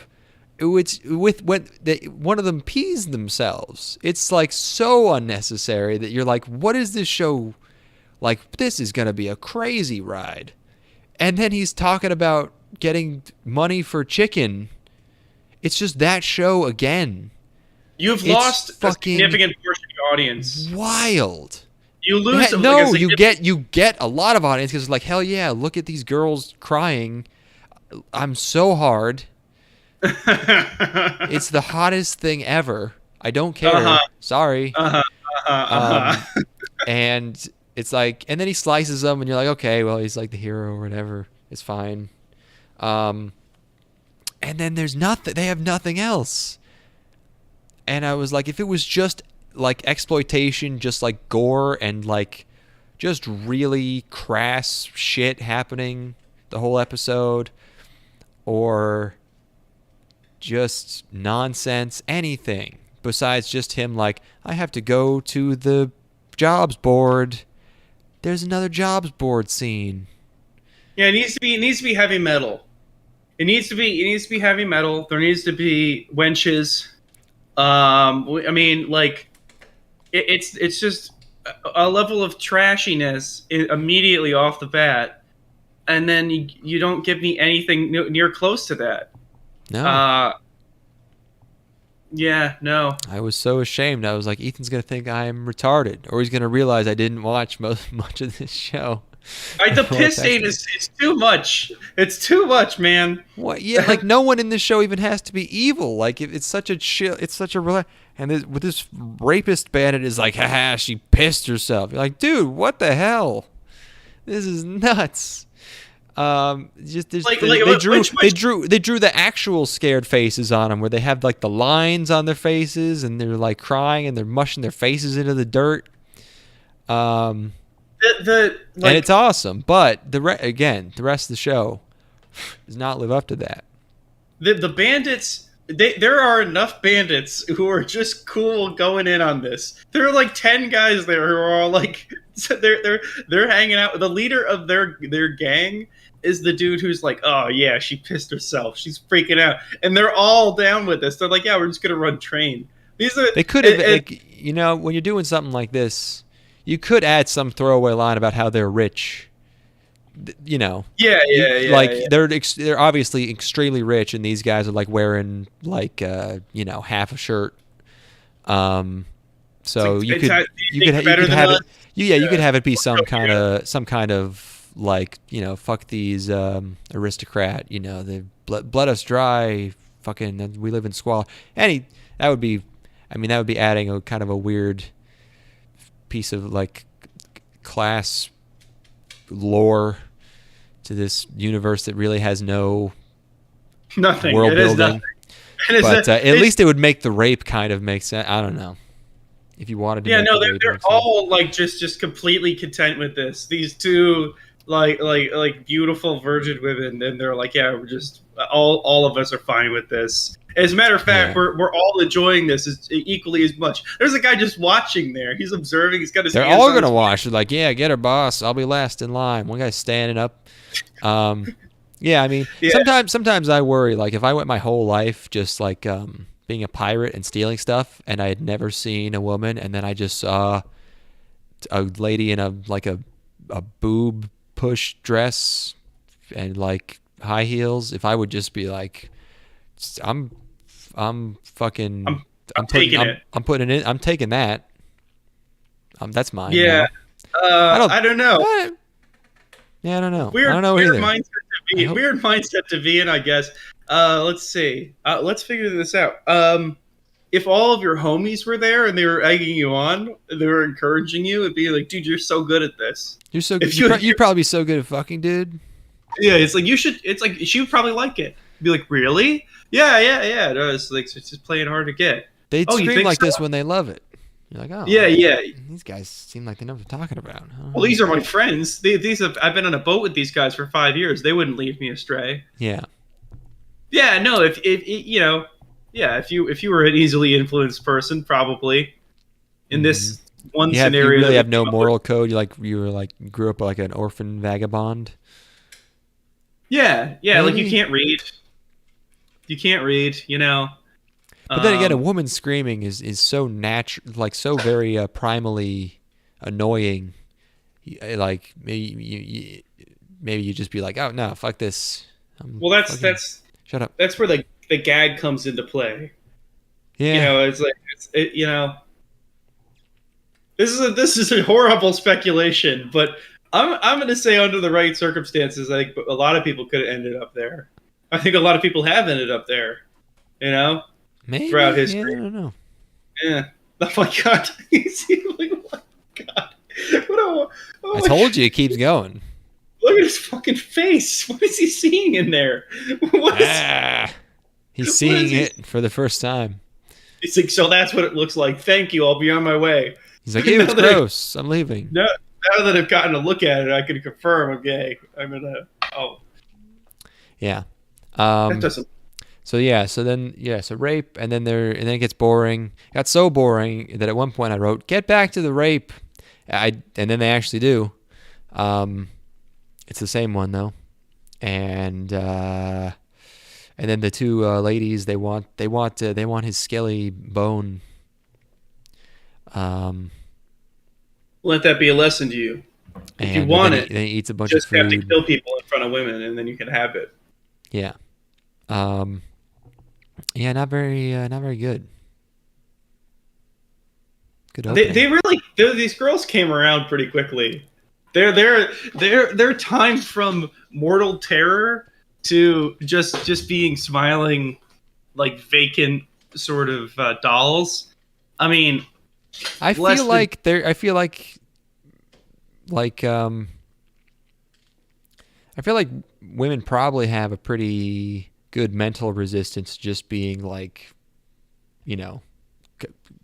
It's when one of them pees themselves. It's like so unnecessary that you're like, what is this show? Like, this is going to be a crazy ride. And then he's talking about getting money for chicken. It's just that show again. You've lost a significant portion of your audience. Wild. You lose. You get a lot of audience because it's like, hell yeah, look at these girls crying. I'm so hard. It's the hottest thing ever. I don't care. Sorry. And it's like, and then he slices them, and you're like, okay, well, he's like the hero or whatever. It's fine. And then there's nothing. They have nothing else. And I was like, if it was just like exploitation, just like gore and like just really crass shit happening the whole episode, or just nonsense, anything besides just him like, I have to go to the jobs board. There's another jobs board scene. Yeah, it needs to be heavy metal. It needs to be heavy metal. There needs to be wenches. I mean, like, it's just a level of trashiness immediately off the bat. and then you don't give me anything near close to that. No. Yeah, no. I was so ashamed. I was like, Ethan's going to think I'm retarded, or he's going to realize I didn't watch much of this show. The piss stain is too much. It's too much, man. What? Yeah, like no one in this show even has to be evil. Like it's such a chill. It's such a and with this rapist bandit is like, haha, she pissed herself. You're like, dude, what the hell? This is nuts. Just they drew the actual scared faces on them, where they have like the lines on their faces and they're like crying and they're mushing their faces into the dirt. And it's awesome, but the rest of the show does not live up to that. The bandits, there are enough bandits who are just cool going in on this. There are like 10 guys there who are all like, they're hanging out. The leader of their gang is the dude who's like, oh yeah, she pissed herself. She's freaking out, and they're all down with this. They're like, yeah, we're just gonna run train. They could have, like, when you're doing something like this, you could add some throwaway line about how they're rich. Yeah. They're obviously extremely rich, and these guys are like wearing like half a shirt. So you could have it. You could have it be some kind of like, fuck these aristocrat. They bled us dry. Fucking, we live in squalor. That would be adding a kind of a weird piece of like class lore to this universe that really has nothing world building. But at least it would make the rape kind of make sense. I don't know if you wanted to. Yeah, no, they're all like just completely content with this. These two like beautiful virgin women, and they're like, yeah, we're just all of us are fine with this. As a matter of fact, we're all enjoying this equally as much. There's a guy just watching there. He's observing. He's got his. They're all gonna watch. They're like, yeah, get her, boss. I'll be last in line. One guy's standing up. Yeah, I mean, sometimes I worry. Like, if I went my whole life just like being a pirate and stealing stuff, and I had never seen a woman, and then I just saw a lady in a boob push dress and like high heels, if I would just be like, I'm taking that. That's mine. Yeah. I don't know. What? Yeah, I don't know. Weird either. Weird mindset to be in, I guess. Let's see. Let's figure this out. If all of your homies were there and they were egging you on, they were encouraging you, it'd be like, dude, you're so good at this. You're so good. You'd probably be so good at fucking, dude. Yeah, it's like it's like she would probably like it. Be like, really? Yeah. No, it's like, it's just playing hard to get. They'd scream like this when they love it. You're like, oh, yeah. These guys seem like they know what they're talking about. Well, these are my friends. I've been on a boat with these guys for 5 years. They wouldn't leave me astray. Yeah. Yeah. No. If you were an easily influenced person, probably in this one scenario, you really have no moral code. You grew up like an orphan vagabond. Yeah. Like you can't read. But then again, a woman screaming is so natural, like so very primally annoying. Like maybe you just be like, oh no, fuck this. Shut up. That's where the gag comes into play. Yeah. It's like this is a horrible speculation, but I'm going to say under the right circumstances, I think a lot of people could have ended up there. I think a lot of people have ended up there. Maybe, throughout history. Yeah, I don't know. Yeah. Oh my god. Oh my god. I told you it keeps going. Look at his fucking face. What is he seeing in there? He's seeing it for the first time. He's like, so that's what it looks like. Thank you. I'll be on my way. He's like, ew, it's gross. I'm leaving. Now that I've gotten a look at it, I can confirm I'm gay. Yeah. That doesn't. So rape, and then it gets boring. It got so boring that at one point I wrote, "Get back to the rape," and then they actually do. It's the same one though, and then the two ladies they want his skelly bone. Let that be a lesson to you. If you want it, then he eats a bunch just of food. have to kill people in front of women, and then you can have it. Yeah. Yeah, not very good. Good opening. They really these girls came around pretty quickly. Their time from mortal terror to just being smiling, like vacant sort of dolls. I mean, I feel like women probably have a pretty good mental resistance to just being like,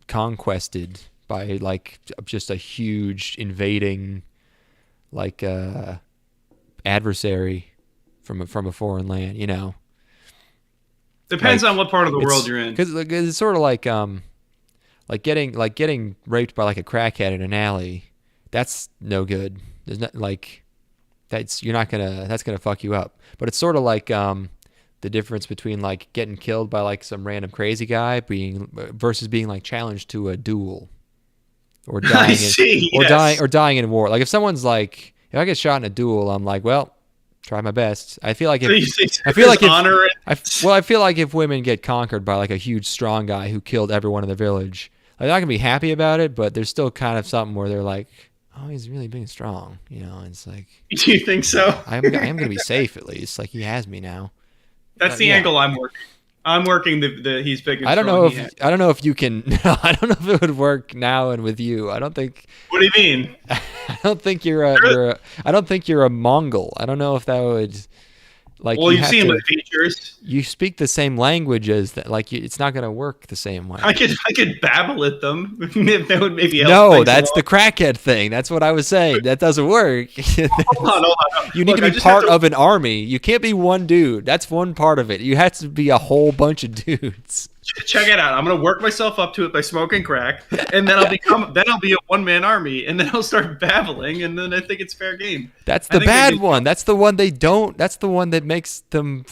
conquested by like just a huge invading like adversary from a foreign land, Depends on what part of the world you're in. Because it's sort of like getting raped by like a crackhead in an alley. That's no good. There's not like that's gonna fuck you up. But it's sort of like the difference between like getting killed by like some random crazy guy versus being like challenged to a duel or dying dying in war. Like if someone's like, if I get shot in a duel, I'm like, well, try my best. I feel like if women get conquered by like a huge strong guy who killed everyone in the village, they're not gonna be happy about it, but there's still kind of something where they're like, oh, he's really being strong, It's like, do you think so? I am gonna be safe at least. Like he has me now. That's the angle I'm working. I'm working the he's big and I don't strong. know if you can. I don't know if it would work now and with you. I don't think. What do you mean? I don't think you're I don't think you're a Mongol. I don't know if that would. Like, well, you've seen with features. You speak the same language as that. Like, it's not going to work the same way. I could babble at them. That would maybe help. No, that's the crackhead thing. That's what I was saying. That doesn't work. Hold on. You need to be part of an army. You can't be one dude. That's one part of it. You have to be a whole bunch of dudes. Check it out. I'm gonna work myself up to it by smoking crack, and then I'll be a one-man army, and then I'll start babbling, and then I think it's fair game. That's the bad one. That's the one they don't. That's the one that makes them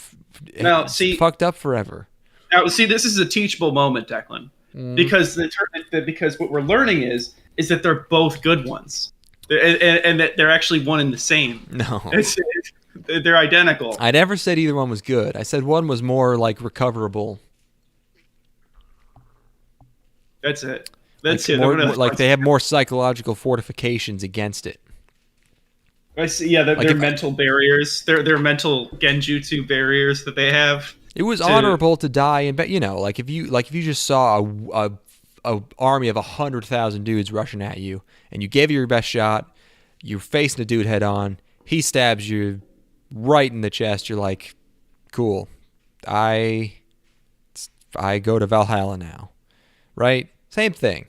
fucked up forever. Now, see, this is a teachable moment, Declan, because because what we're learning is that they're both good ones, and that they're actually one and the same. No, they're identical. I never said either one was good. I said one was more like recoverable. That's it. Like they have more psychological fortifications against it. I see. Yeah, their mental barriers, their mental genjutsu barriers that they have. It was honorable to die in, but like if you just saw a army of 100,000 dudes rushing at you, and you gave it your best shot, you're facing a dude head on, he stabs you right in the chest. You're like, cool. I go to Valhalla now, right? Same thing.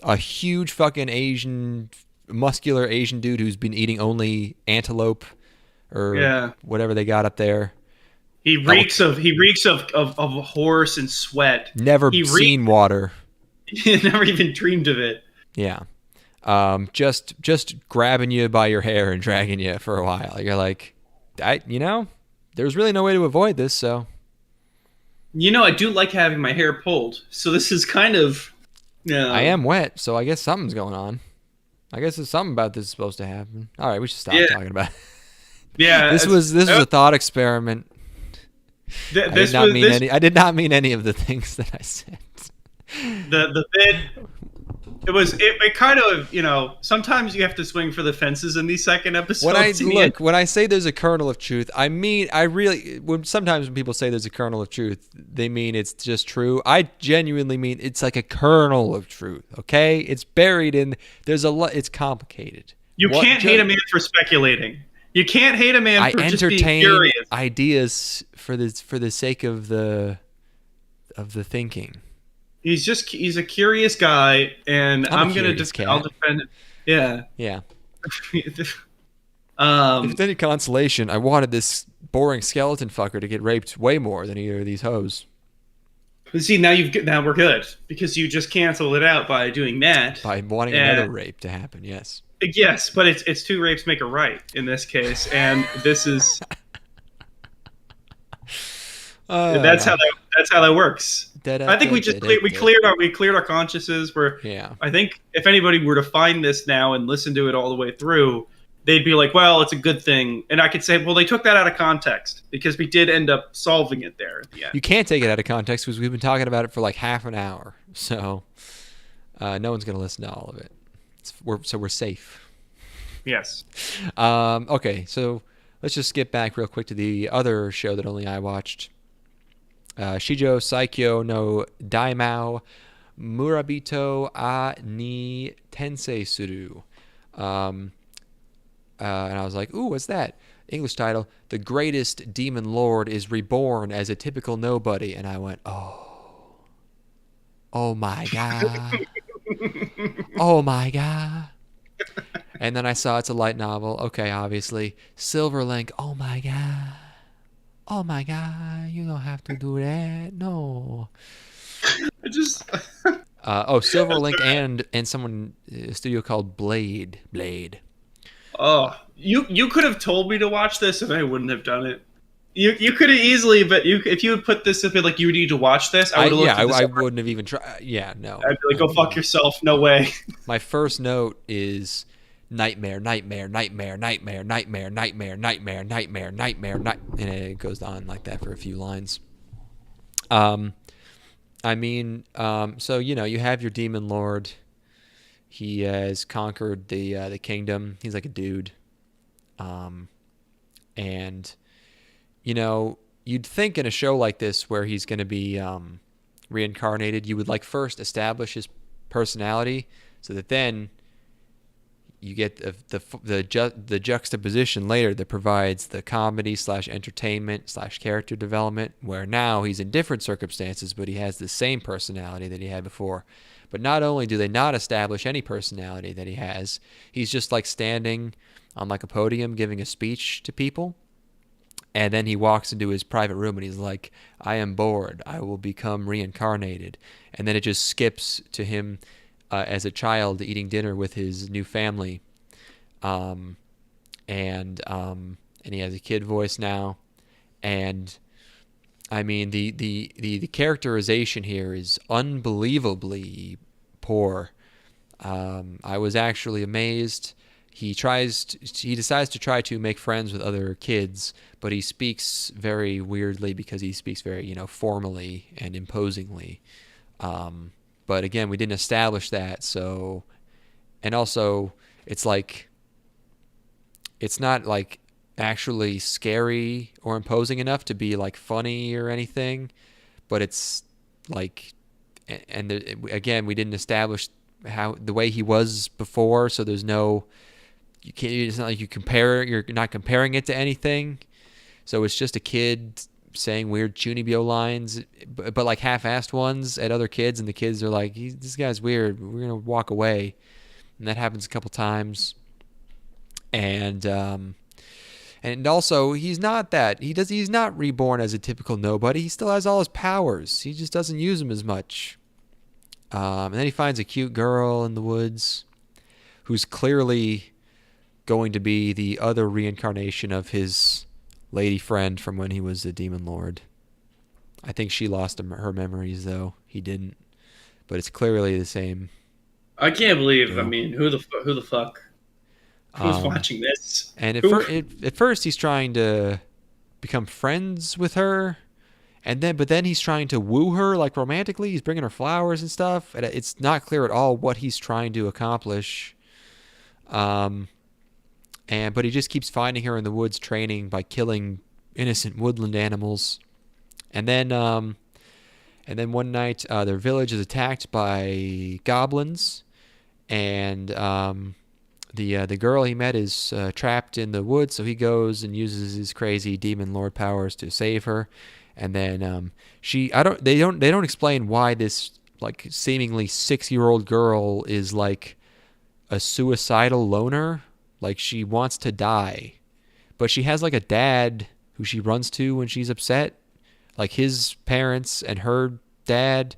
A huge fucking muscular Asian dude who's been eating only antelope or whatever they got up there. He reeks of horse and sweat. Never seen water. Never even dreamed of it. Yeah. Just grabbing you by your hair and dragging you for a while. You're like, there's really no way to avoid this, so. I do like having my hair pulled, so this is kind of. I am wet, so I guess something's going on. I guess there's something about this is supposed to happen. All right, we should stop talking about it. Yeah, this was a thought experiment. I did not mean any of the things that I said. The bit. It kind of, sometimes you have to swing for the fences in these second episodes. When I say there's a kernel of truth, I mean, sometimes when people say there's a kernel of truth, they mean it's just true. I genuinely mean it's like a kernel of truth, okay? It's buried it's complicated. You can't hate a man for speculating. You can't hate a man for just being curious. I entertain ideas for the sake of the thinking. He's a curious guy, and I'll defend it. Yeah. Yeah. If it's any consolation, I wanted this boring skeleton fucker to get raped way more than either of these hoes. See, now we're good, because you just canceled it out by doing that. By wanting another rape to happen, yes. Yes, but it's two rapes make a right in this case, and this is. That's how that works. I think we cleared our consciences. Where Yeah. I think if anybody were to find this now and listen to it all the way through, they'd be like, "Well, it's a good thing." And I could say, "Well, they took that out of context because we did end up solving it there at the end." You can't take it out of context because we've been talking about it for like half an hour, so no one's gonna listen to all of it. So we're safe. Yes. Okay, so let's just skip back real quick to the other show that only I watched. Shijo Saikyo no Daimao Murabito a ni Tensei Suru. And I was like, ooh, what's that? English title, The Greatest Demon Lord is Reborn as a Typical Nobody. And I went, oh my God. Oh my God. And then I saw it's a light novel. Okay, obviously. Silverlink, oh my God. Oh my God, you don't have to do that. No. I just. Silverlink and someone, a studio called Blade. Oh, you could have told me to watch this and I wouldn't have done it. You could have easily, but if you had put this up like you need to watch this, I would have looked at this. I wouldn't have even tried. Yeah, no. I'd be like, go fuck yourself. No way. My first note is nightmare, and it goes on like that for a few lines. So you have your demon lord. He has conquered the kingdom. He's like a dude, and you'd think in a show like this where he's going to be reincarnated, you would like first establish his personality so that then you get the juxtaposition later that provides the comedy / entertainment / character development, where now he's in different circumstances, but he has the same personality that he had before. But not only do they not establish any personality that he has, he's just like standing on like a podium giving a speech to people. And then he walks into his private room and he's like, I am bored. I will become reincarnated. And then it just skips to him as a child eating dinner with his new family. And he has a kid voice now. And I mean, the characterization here is unbelievably poor. I was actually amazed. He decides to try to make friends with other kids, but he speaks very weirdly because he speaks very, formally and imposingly. But again, we didn't establish that. So, and also it's like, it's not like actually scary or imposing enough to be like funny or anything, but it's like, and again, we didn't establish the way he was before. So there's no, it's not like you're not comparing it to anything. So it's just a kid saying weird Chunibyo lines, but like half-assed ones at other kids, and the kids are like, this guy's weird, we're gonna walk away. And that happens a couple times. And also he's not reborn as a typical nobody. He still has all his powers, he just doesn't use them as much. And then he finds a cute girl in the woods who's clearly going to be the other reincarnation of his lady friend from when he was a demon lord. I think she lost her memories, though. He didn't. But it's clearly the same. I can't believe. I mean, who the fuck? Who's watching this? And at first, he's trying to become friends with her, but then he's trying to woo her like romantically. He's bringing her flowers and stuff. And it's not clear at all what he's trying to accomplish. But he just keeps finding her in the woods, training by killing innocent woodland animals. And then one night, their village is attacked by goblins, and the girl he met is trapped in the woods. So he goes and uses his crazy demon lord powers to save her. And then they don't explain why this like seemingly 6-year-old girl is like a suicidal loner. Like, she wants to die, but she has like a dad who she runs to when she's upset. Like his parents and her dad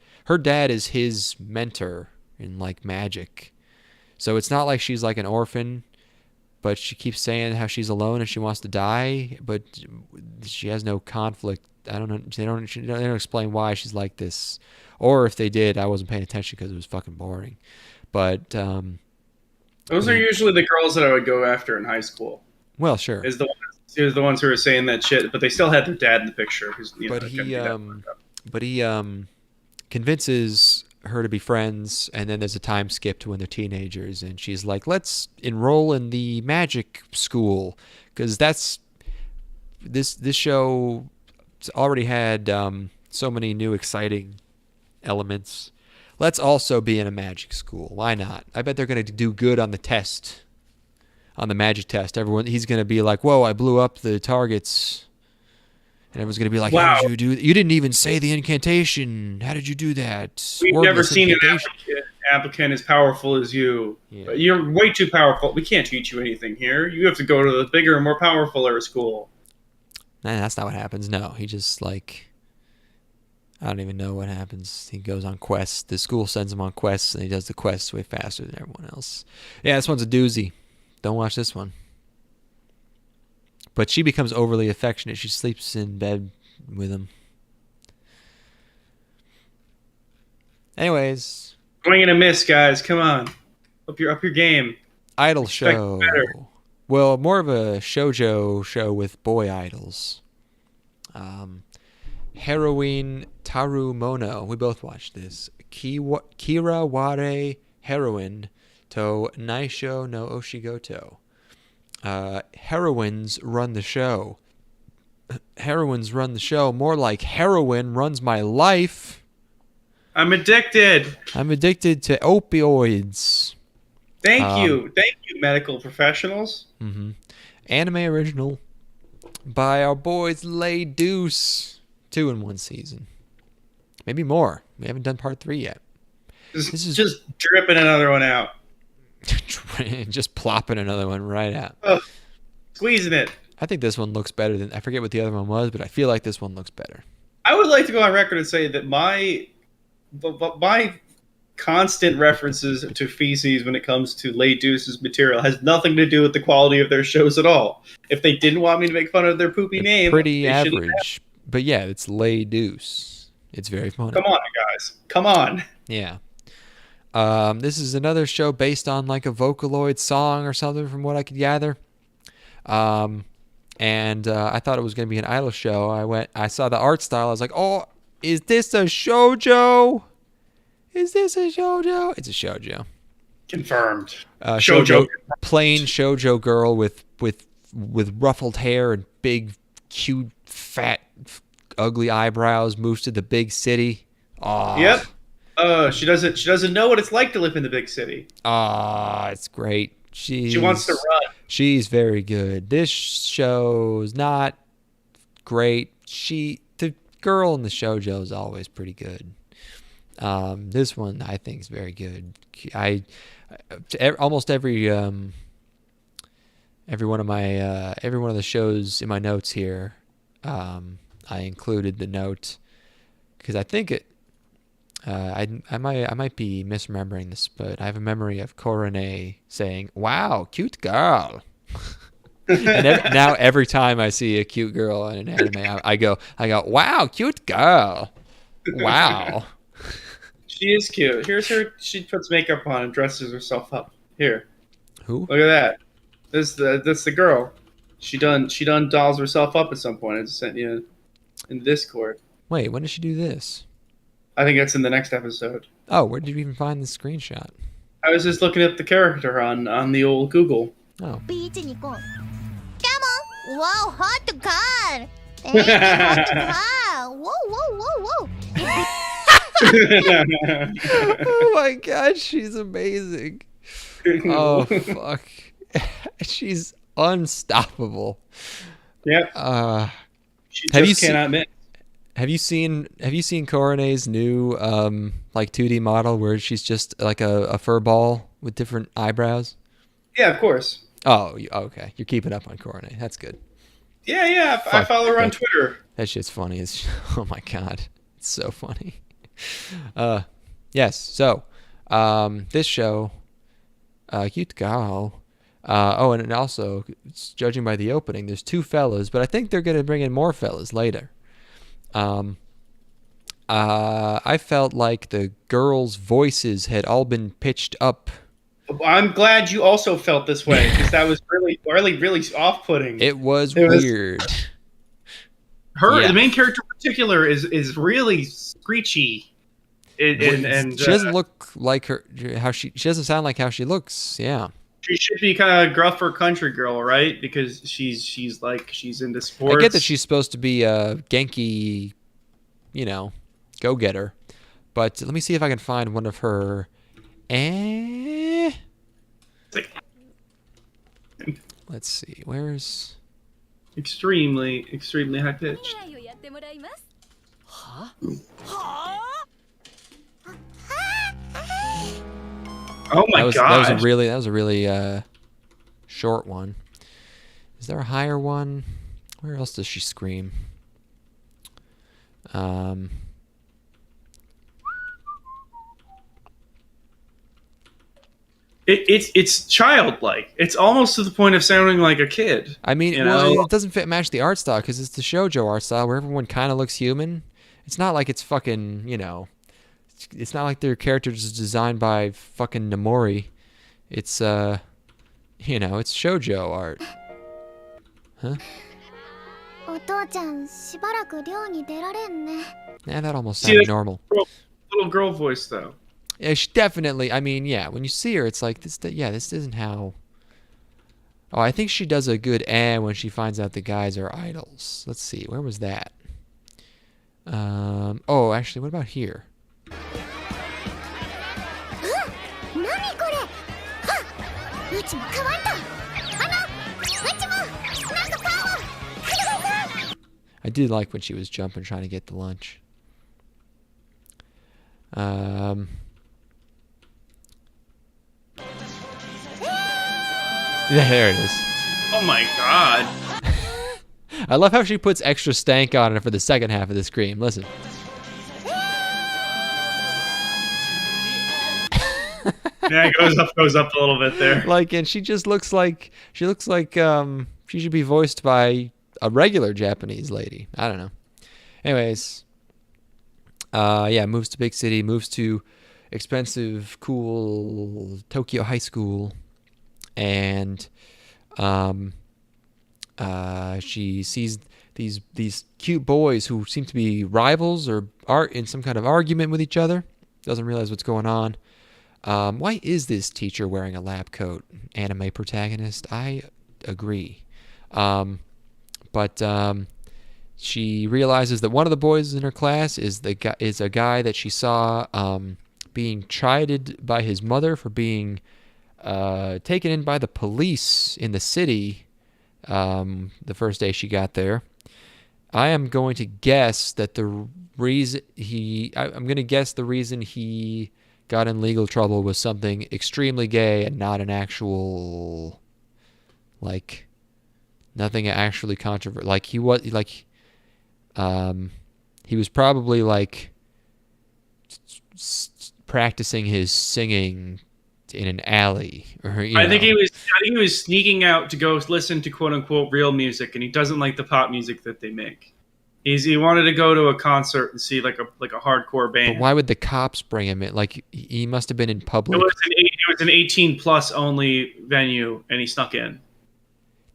is his mentor in like magic. So it's not like she's like an orphan, but she keeps saying how she's alone and she wants to die, but she has no conflict I don't know. They don't explain why she's like this, or if they did, I wasn't paying attention because it was fucking boring. But those are usually the girls that I would go after in high school. well, sure. Is the ones who are saying that shit, but they still had their dad in the picture. But he convinces her to be friends, and then there's a time skip to when they're teenagers, and she's like, let's enroll in the magic school, because that's this show already had so many new exciting elements. Let's also be in a magic school. Why not? I bet they're going to do good on the test, on the magic test. He's going to be like, whoa, I blew up the targets. And everyone's going to be like, wow. How did you do that? You didn't even say the incantation. How did you do that? We've never seen an applicant as powerful as you. Yeah. You're way too powerful. We can't teach you anything here. You have to go to the bigger and more powerful school. Nah, that's not what happens. No, he just like... I don't even know what happens. He goes on quests. The school sends him on quests, and he does the quests way faster than everyone else. Yeah, this one's a doozy. Don't watch this one. But she becomes overly affectionate. She sleeps in bed with him. Anyways. Swing and a miss, guys. Come on. Up your game. Idol show. Well, more of a shoujo show with boy idols. Heroine Taru Mono. We both watched this. Kira Ware Heroine to Naisho no Oshigoto. Heroines run the show. Heroines run the show. More like heroin runs my life. I'm addicted. I'm addicted to opioids. Thank you, medical professionals. Mm-hmm. Anime original by our boys Lay Deuce. 2 in 1 season. Maybe more. We haven't done part 3 yet. This is just dripping another one out. Just plopping another one right out. Squeezing it. I think this one looks better than... I forget what the other one was, but I feel like this one looks better. I would like to go on record and say that my constant references to feces when it comes to Lay Deuce's material has nothing to do with the quality of their shows at all. If they didn't want me to make fun of their poopy name... Pretty average. But yeah, it's Lay Deuce. It's very funny. Come on, guys. Come on. Yeah. This is another show based on like a Vocaloid song or something from what I could gather. And I thought it was going to be an idol show. I saw the art style. I was like, oh, is this a shoujo? Is this a shoujo? It's a shoujo. Confirmed. Shoujo. Plain shoujo girl with ruffled hair and big, cute, fat, ugly eyebrows moves to the big city. Aww. Yep. She doesn't know what it's like to live in the big city. It's great. She wants to run. She's very good. This show's not great. The girl in the shoujo is always pretty good. This one I think is very good. Almost every one of the shows in my notes here. I included the note because I think it. I might be misremembering this, but I have a memory of Korone saying, "Wow, cute girl." And now every time I see a cute girl in an anime, I go, "Wow, cute girl." Wow. She is cute. Here's her. She puts makeup on and dresses herself up. Here. Who? Look at that. That's the girl. She done dolls herself up at some point. I just sent you in Discord. Wait, when did she do this? I think that's in the next episode. Oh, where did you even find the screenshot? I was just looking up the character on the old Google. Oh. Come on! Wow, hot car! Hey, hot car! Whoa! Oh my god, she's amazing. Oh fuck. She's unstoppable. Yep. She cannot miss. Have you seen Korone's new like 2D model where she's just like a fur ball with different eyebrows? Yeah, of course. Oh, okay. You're keeping up on Korone. That's good. Yeah. I follow her on Twitter. That shit's funny. Oh my god, it's so funny. Yes. So, this show, cute girl. And also, judging by the opening, there's 2 fellas, but I think they're gonna bring in more fellas later. I felt like the girls' voices had all been pitched up. I'm glad you also felt this way because that was really, really, really off-putting. It was weird. The main character in particular, is really screechy. And she doesn't look like her. She doesn't sound like how she looks. Yeah. She should be kind of gruffer country girl, right? Because she's into sports. I get that she's supposed to be a Genki, go-getter. But let me see if I can find one of her. Let's see. Where's extremely high pitched. Oh my god! That was a really short one. Is there a higher one? Where else does she scream? It's childlike. It's almost to the point of sounding like a kid. I mean, it doesn't match the art style because it's the shoujo art style where everyone kind of looks human. It's not like it's fucking, it's not like their characters is designed by fucking Nomori. It's it's shoujo art. Huh? Yeah, that almost sounded normal. Little girl voice though. Yeah, she definitely. I mean, yeah. When you see her, it's like this. Yeah, this isn't how. Oh, I think she does a good when she finds out the guys are idols. Let's see, where was that? Oh, actually, what about here? I did like when she was jumping, trying to get the lunch. There it is. Oh my god. I love how she puts extra stank on it for the second half of the scream. Listen. Yeah, it goes up a little bit there. And she just looks like she should be voiced by a regular Japanese lady. I don't know. Anyways, moves to big city, moves to expensive, cool Tokyo high school, and she sees these cute boys who seem to be rivals or are in some kind of argument with each other. Doesn't realize what's going on. Why is this teacher wearing a lab coat? Anime protagonist? I agree. But she realizes that one of the boys in her class is a guy that she saw being chided by his mother for being taken in by the police in the city the first day she got there. I am going to guess that the reason he got in legal trouble was something extremely gay and not an actual, nothing actually controversial. He was probably practicing his singing in an alley, or I think he was sneaking out to go listen to quote unquote real music, and he doesn't like the pop music that they make. He wanted to go to a concert and see like a hardcore band. But why would the cops bring him in? He must have been in public. It was an 18+ only venue, and he snuck in.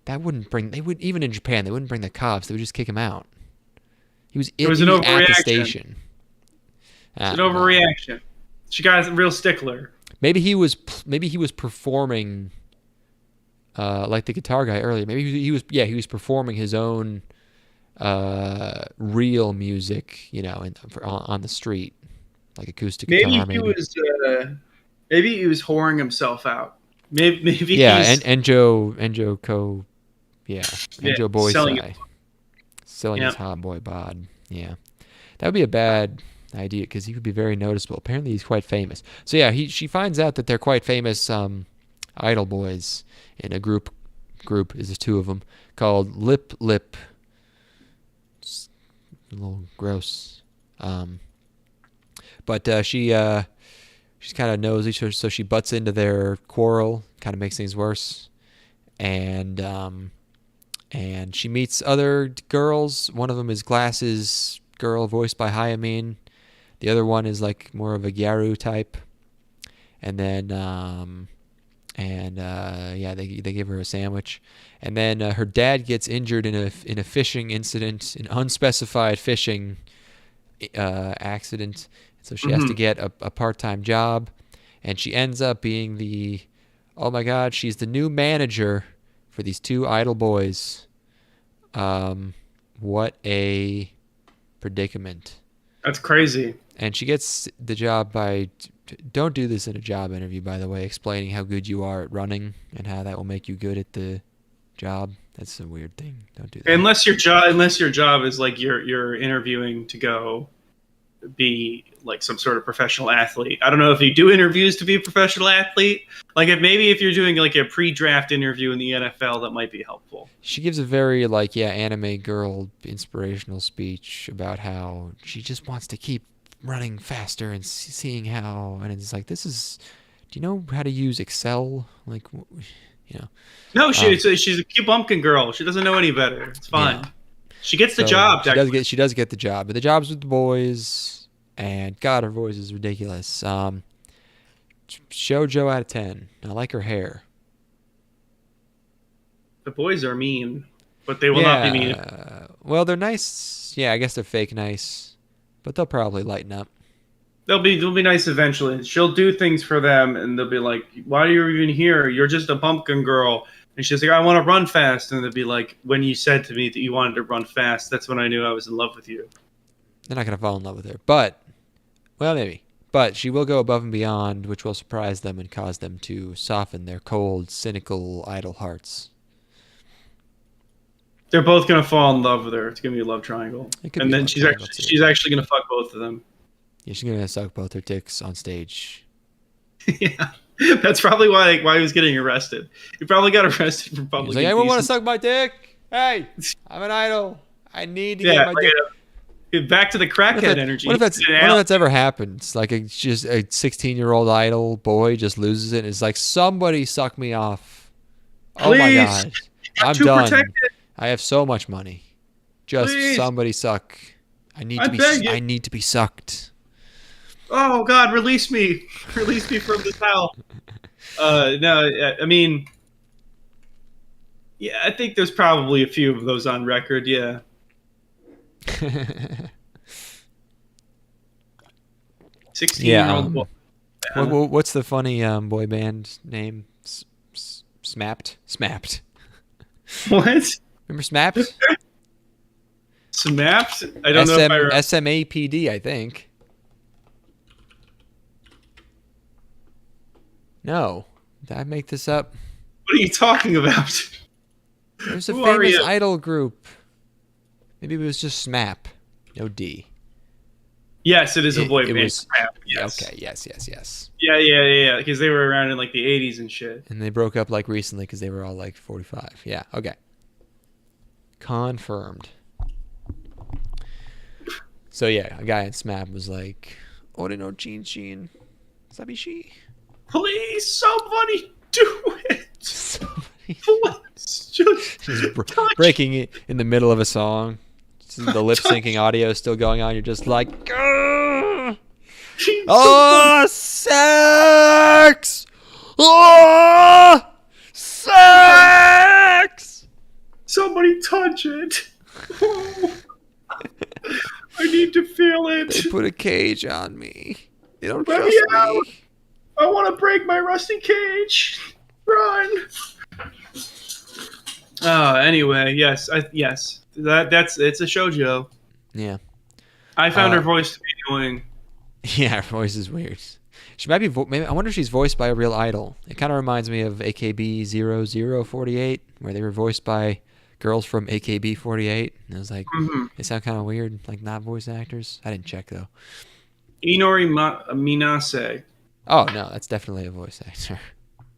They would, even in Japan, they wouldn't bring the cops. They would just kick him out. It was an overreaction. At the station. It's an overreaction. She got a real stickler. Maybe he was performing, like the guitar guy earlier. Maybe he was performing his own real music, on the street, like acoustic guitar. Maybe he was whoring himself out. Maybe Enjo boy selling his hot boy bod. Yeah, that would be a bad idea because he would be very noticeable. Apparently, he's quite famous. So yeah, she finds out that they're quite famous idol boys in a group. Is the two of them called Lip. It's a little gross. But she's kind of nosy, so she butts into their quarrel, kind of makes things worse. And she meets other girls. One of them is Glass's girl voiced by Hayami. The other one is like more of a Gyaru type. And then, they give her a sandwich. And then her dad gets injured in a fishing incident, an unspecified fishing accident. So she has to get a part-time job. And she ends up being oh my God, she's the new manager for these two idle boys. What a predicament. That's crazy. And she gets the job by... Don't do this in a job interview, by the way, explaining how good you are at running and how that will make you good at the job. That's a weird thing. Don't do that. Unless your job is like you're interviewing to go be like some sort of professional athlete. I don't know if you do interviews to be a professional athlete. Like if you're doing like a pre-draft interview in the NFL, that might be helpful. She gives a very anime girl inspirational speech about how she just wants to keep running faster and seeing how, and it's like, do you know how to use Excel? Like, No, she's a cute bumpkin girl. She doesn't know any better. It's fine. Yeah. She gets the job. She does get the job, but the job's with the boys, and God, her voice is ridiculous. Shoujo out of 10. I like her hair. The boys are mean, but they will not be mean. Well, they're nice. Yeah, I guess they're fake nice. But they'll probably lighten up. They'll be nice eventually. She'll do things for them, and they'll be like, "Why are you even here? You're just a pumpkin girl." And she's like, "I want to run fast." And they'll be like, "When you said to me that you wanted to run fast, that's when I knew I was in love with you." They're not gonna fall in love with her, but maybe. But she will go above and beyond, which will surprise them and cause them to soften their cold, cynical, idle hearts. They're both gonna fall in love with her. It's gonna be a love triangle, and then she's actually gonna fuck both of them. Yeah, she's gonna suck both her dicks on stage. Yeah, that's probably why he was getting arrested. He probably got arrested for public. He's like, "Anyone want to suck my dick? Hey, I'm an idol. I need to get my dick." Back to the crackhead energy. What if that's ever happened? It's like just a 16-year-old idol boy just loses it. And it's like, somebody suck me off. Please. Oh my God, I'm done. Protected. I have so much money. Just Please. Somebody suck. I need to be sucked. Oh God, release me! Release me from this hell. No, I mean, yeah, I think there's probably a few of those on record. Yeah. 16-year-old boy. What's the funny boy band name? Smapped. What? Remember Smapped? Smapped? I don't know if I remember. SMAPD, I think. No. Did I make this up? What are you talking about? There's a famous idol group. Maybe it was just SMAP. No D. Yes, it is a boy band. SMAP, yes. Okay, yes. Yeah. Because they were around in like the 80s and shit. And they broke up like recently because they were all like 45. Yeah, okay. Confirmed. So yeah, a guy in SMAP was like, "Ore no chinchin, sabishi." Please, somebody do it. Please, just breaking it in the middle of a song. The lip syncing audio is still going on. You're just like, oh, sex! Oh, sex! Somebody touch it. I need to feel it. They put a cage on me. They don't trust me. I want to break my rusty cage. Run. Anyway, yes. It's a shoujo. Yeah. I found her voice to be annoying. Yeah, her voice is weird. She might be. Maybe I wonder if she's voiced by a real idol. It kind of reminds me of AKB 0048, where they were voiced by girls from AKB 48. And I was like, They sound kind of weird, like not voice actors. I didn't check though. Inori Minase. Oh no, that's definitely a voice actor.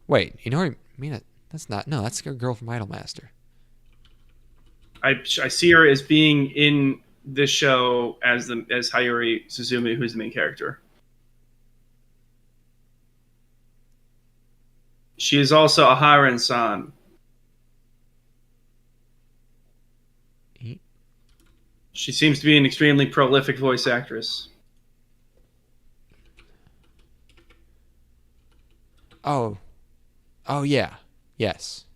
Wait, Inori Mina? That's not. No, that's a girl from Idolmaster. I see her as being in this show as Hayuri Suzumi, who's the main character. She is also a Haren-san. She seems to be an extremely prolific voice actress. Oh. Oh, yeah. Yes.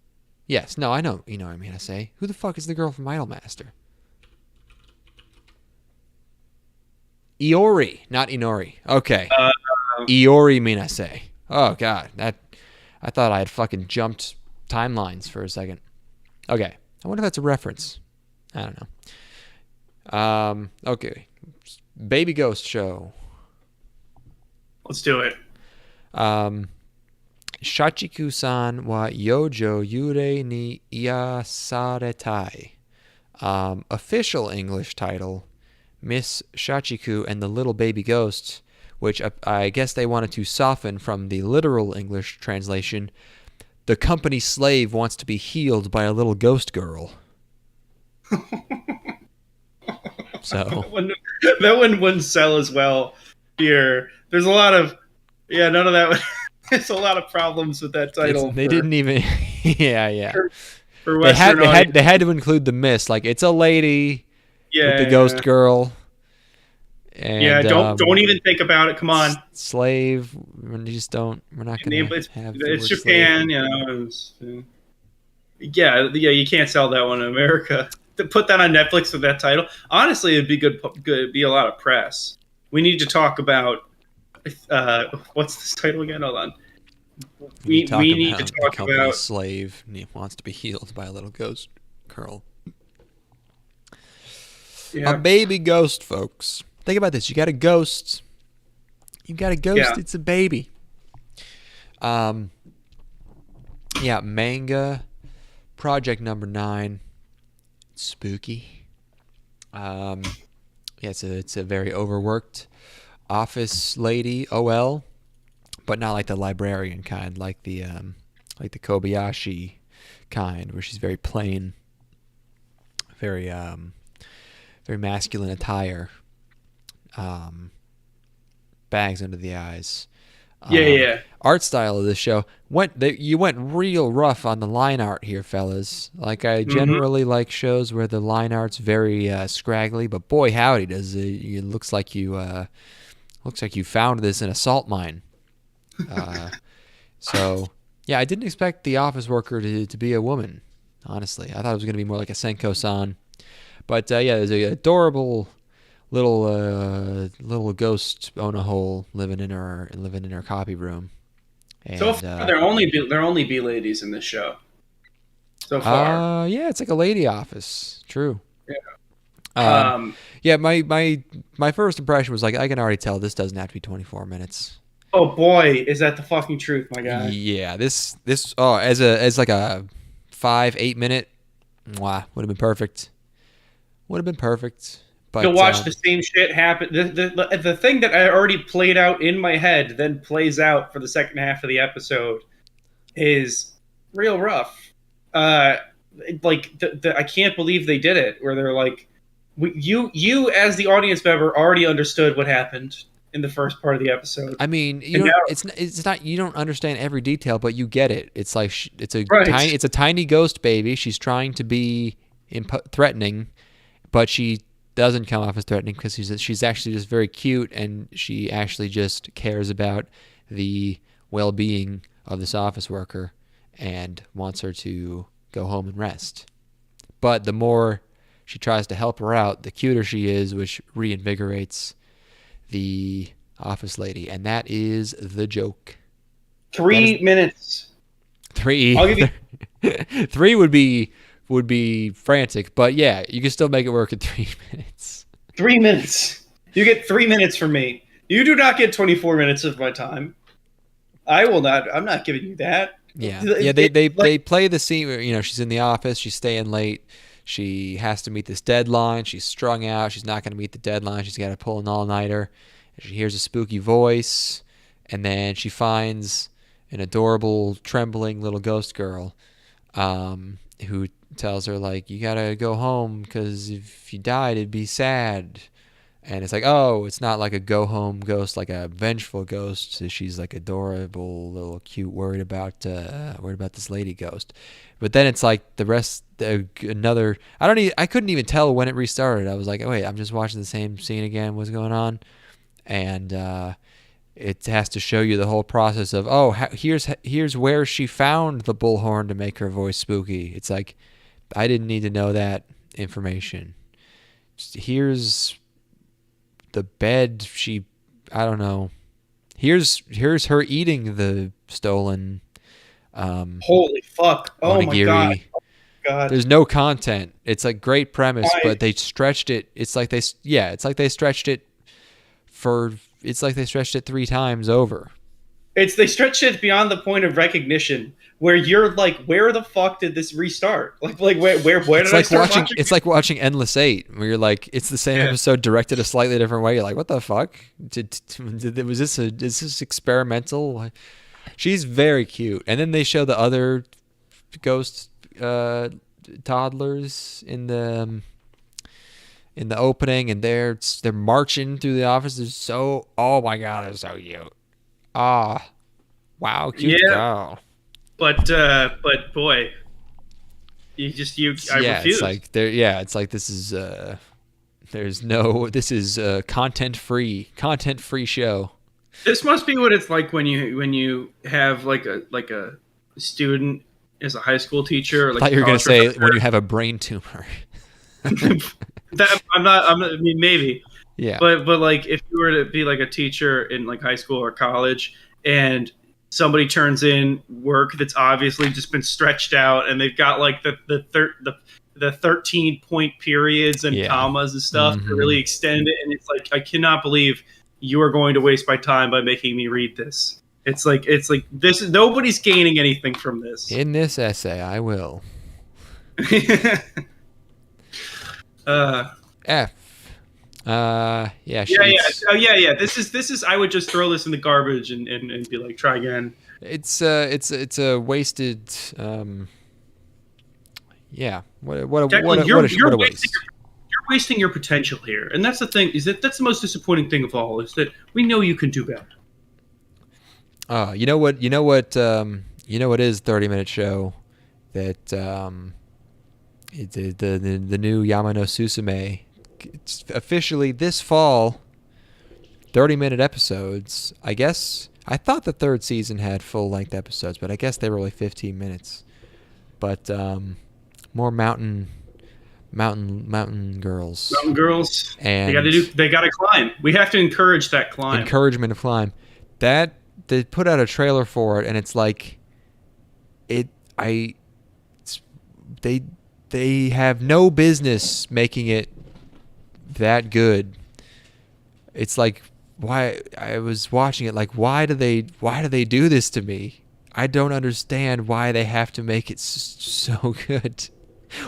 Yes. No, I know. You know what I mean. I say, who the fuck is the girl from Idolmaster? Iori, not Inori. Okay. Iori Minase. Oh, God. I thought I had fucking jumped timelines for a second. Okay. I wonder if that's a reference. I don't know. Okay. Baby Ghost Show. Let's do it. Shachiku-san wa yojo yurei ni iasaretai. Official English title, Miss Shachiku and the Little Baby Ghost, which I guess they wanted to soften from the literal English translation. The company slave wants to be healed by a little ghost girl. So that one wouldn't sell as well here. There's a lot of none of that. There's a lot of problems with that title. They didn't even yeah. For They Western had to include the miss, like it's a lady with the ghost girl. And, don't even think about it. Come on, slave. We just don't. We're not gonna have. It's Japan, slave. Yeah. You can't sell that one in America. To put that on Netflix with that title, honestly, it'd be good. It'd be a lot of press. We need to talk about what's this title again? Hold on. We need to talk about slave and he wants to be healed by a little ghost girl. Yeah. A baby ghost, folks. Think about this. You got a ghost. Yeah. It's a baby. Manga project number 9. Spooky. It's a very overworked office lady, OL, but not like the librarian kind, like the Kobayashi kind, where she's very plain, very masculine attire, bags under the eyes. Art style of this show you went real rough on the line art here, fellas. Like I generally like shows where the line art's very scraggly, but boy howdy does it looks like you found this in a salt mine. So yeah, I didn't expect the office worker to be a woman. Honestly, I thought it was going to be more like a Senko-san. But there's an adorable little ghost Ona hole living in her copy room. And, so far, they're only B ladies in this show. So far, it's like a lady office. True. Yeah. My first impression was like, I can already tell this doesn't have to be 24 minutes. Oh boy, is that the fucking truth, my guy? Yeah, this as like a 5-8 minute, would have been perfect. But to watch the same shit happen. The thing that I already played out in my head then plays out for the second half of the episode is real rough. I can't believe they did it. Where they're like, you as the audience member already understood what happened in the first part of the episode. I mean, it's not you don't understand every detail, but you get it. It's like it's a tiny ghost baby. She's trying to be threatening, but she doesn't come off as threatening because she's actually just very cute, and she actually just cares about the well-being of this office worker and wants her to go home and rest. But the more she tries to help her out, the cuter she is, which reinvigorates the office lady, and that is the joke. 3 minutes. 3. I'll give you 3 would be frantic, but yeah, you can still make it work in 3 minutes. 3 minutes. You get 3 minutes from me. You do not get 24 minutes of my time. I will not. I'm not giving you that. Yeah. They play the scene where, she's in the office, she's staying late, she has to meet this deadline, she's strung out, she's not going to meet the deadline, she's got to pull an all-nighter. She hears a spooky voice, and then she finds an adorable, trembling little ghost girl who tells her, like, you gotta go home because if you died, it'd be sad. And it's like, oh, it's not like a go home ghost, like a vengeful ghost. So she's like adorable, little cute, worried about this lady ghost. But then it's like the rest, another. I couldn't even tell when it restarted. I was like, oh, wait, I'm just watching the same scene again. What's going on? And it has to show you the whole process of, oh, here's where she found the bullhorn to make her voice spooky. It's like, I didn't need to know that information. Here's the bed I don't know. Here's her eating the stolen Holy fuck. Oh my onigiri. God. There's no content. It's like great premise, Right. but they stretched it. It's like they stretched it 3 times over. They stretched it beyond the point of recognition, where you're like, where the fuck did this restart? Like where did I start watching? It's like watching Endless 8, where you're like, it's the same episode directed a slightly different way. You're like, what the fuck? Is this experimental? She's very cute, and then they show the other ghost toddlers in the opening, and they're marching through the office. Oh my god, they're so cute. Wow, cute girl. But boy, I refuse. It's like this is this is a content free show. This must be what it's like when you have like a student as a high school teacher. Or like I thought you were going to say when you have a brain tumor. I mean, maybe. Yeah. But like if you were to be like a teacher in like high school or college, and somebody turns in work that's obviously just been stretched out, and they've got like the 13-point periods and commas and stuff to really extend it, and it's like, I cannot believe you are going to waste my time by making me read this. It's like this is, nobody's gaining anything from this. In this essay, I will. F. Yeah. Yeah. This is. I would just throw this in the garbage and be like, try again. It's a wasted. Yeah. What a waste. You're wasting your potential here, and that's the thing. That's the most disappointing thing of all, is that we know you can do better. You know what is 30-minute show that the new Yamano Susume. It's officially this fall, 30-minute episodes. I guess I thought the third season had full-length episodes, but I guess they were only 15 minutes. But more mountain girls. Mountain girls. And they got to climb. We have to encourage that climb. Encouragement to climb. That they put out a trailer for it, and it's like they have no business making it that good. It's like, why I was watching it, like, why do they do this to me? I don't understand why they have to make it so good.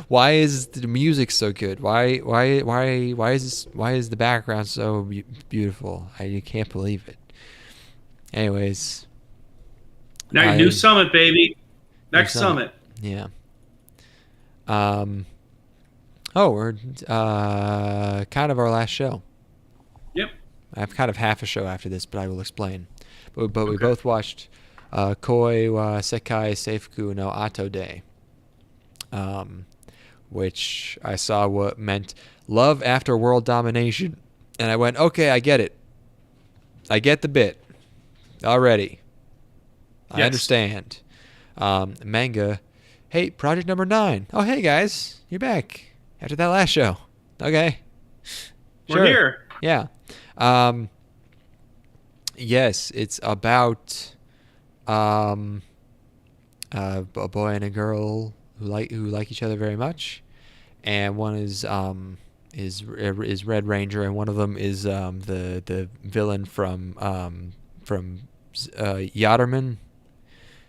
Why is the music so good? Why is the background so beautiful? You can't believe it. Anyways, new summit, baby. Next summit. Yeah. We're kind of our last show. Yep. I have kind of half a show after this, but I will explain. But we both watched Koi wa Sekai Seifuku no Ato De, which I saw what meant love after world domination, and I went, okay, I get it. I get the bit already. Yes. I understand. Manga. Hey, project number 9. Oh, hey guys, you're back after that last show. Okay, we're here. Yeah. Yes, it's about a boy and a girl who like each other very much, and one is Red Ranger, and one of them is the villain from Yatterman,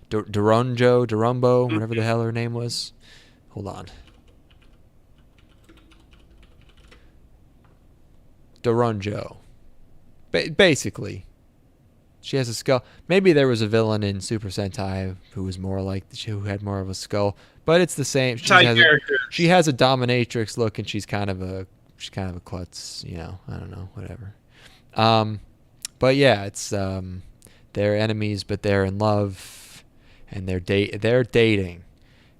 Durumbo, whatever the hell her name was. Hold on. Durunjo. Basically, she has a skull. Maybe there was a villain in Super Sentai who had more of a skull, but it's the same. She has a dominatrix look, and she's kind of a which is kind of a klutz, you know. I don't know, whatever. But yeah, it's they're enemies, but they're in love, and they're dating,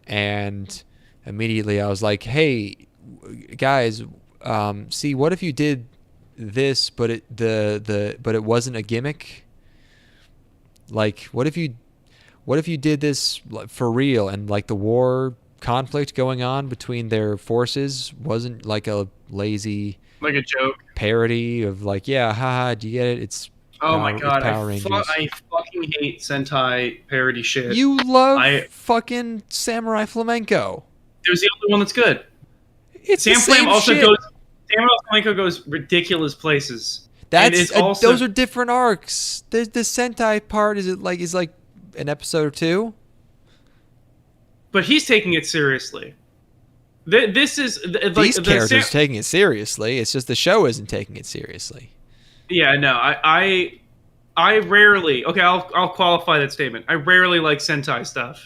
and immediately I was like, hey, guys, see, what if you did this, but it wasn't a gimmick? Like, what if you did this for real, and like the war conflict going on between their forces wasn't like a lazy, like a joke parody of like, yeah, haha, do you get it? It's my god, Power Rangers. I fucking hate Sentai parody shit. You love fucking Samurai Flamenco. There's the only one that's good. It's Sam the same also shit. Samurai Flamenco goes ridiculous places. That's also, those are different arcs. The Sentai part is like an episode or two. But he's taking it seriously. This is like, these characters taking it seriously. It's just the show isn't taking it seriously. Yeah, no, I rarely. Okay, I'll qualify that statement. I rarely like Sentai stuff.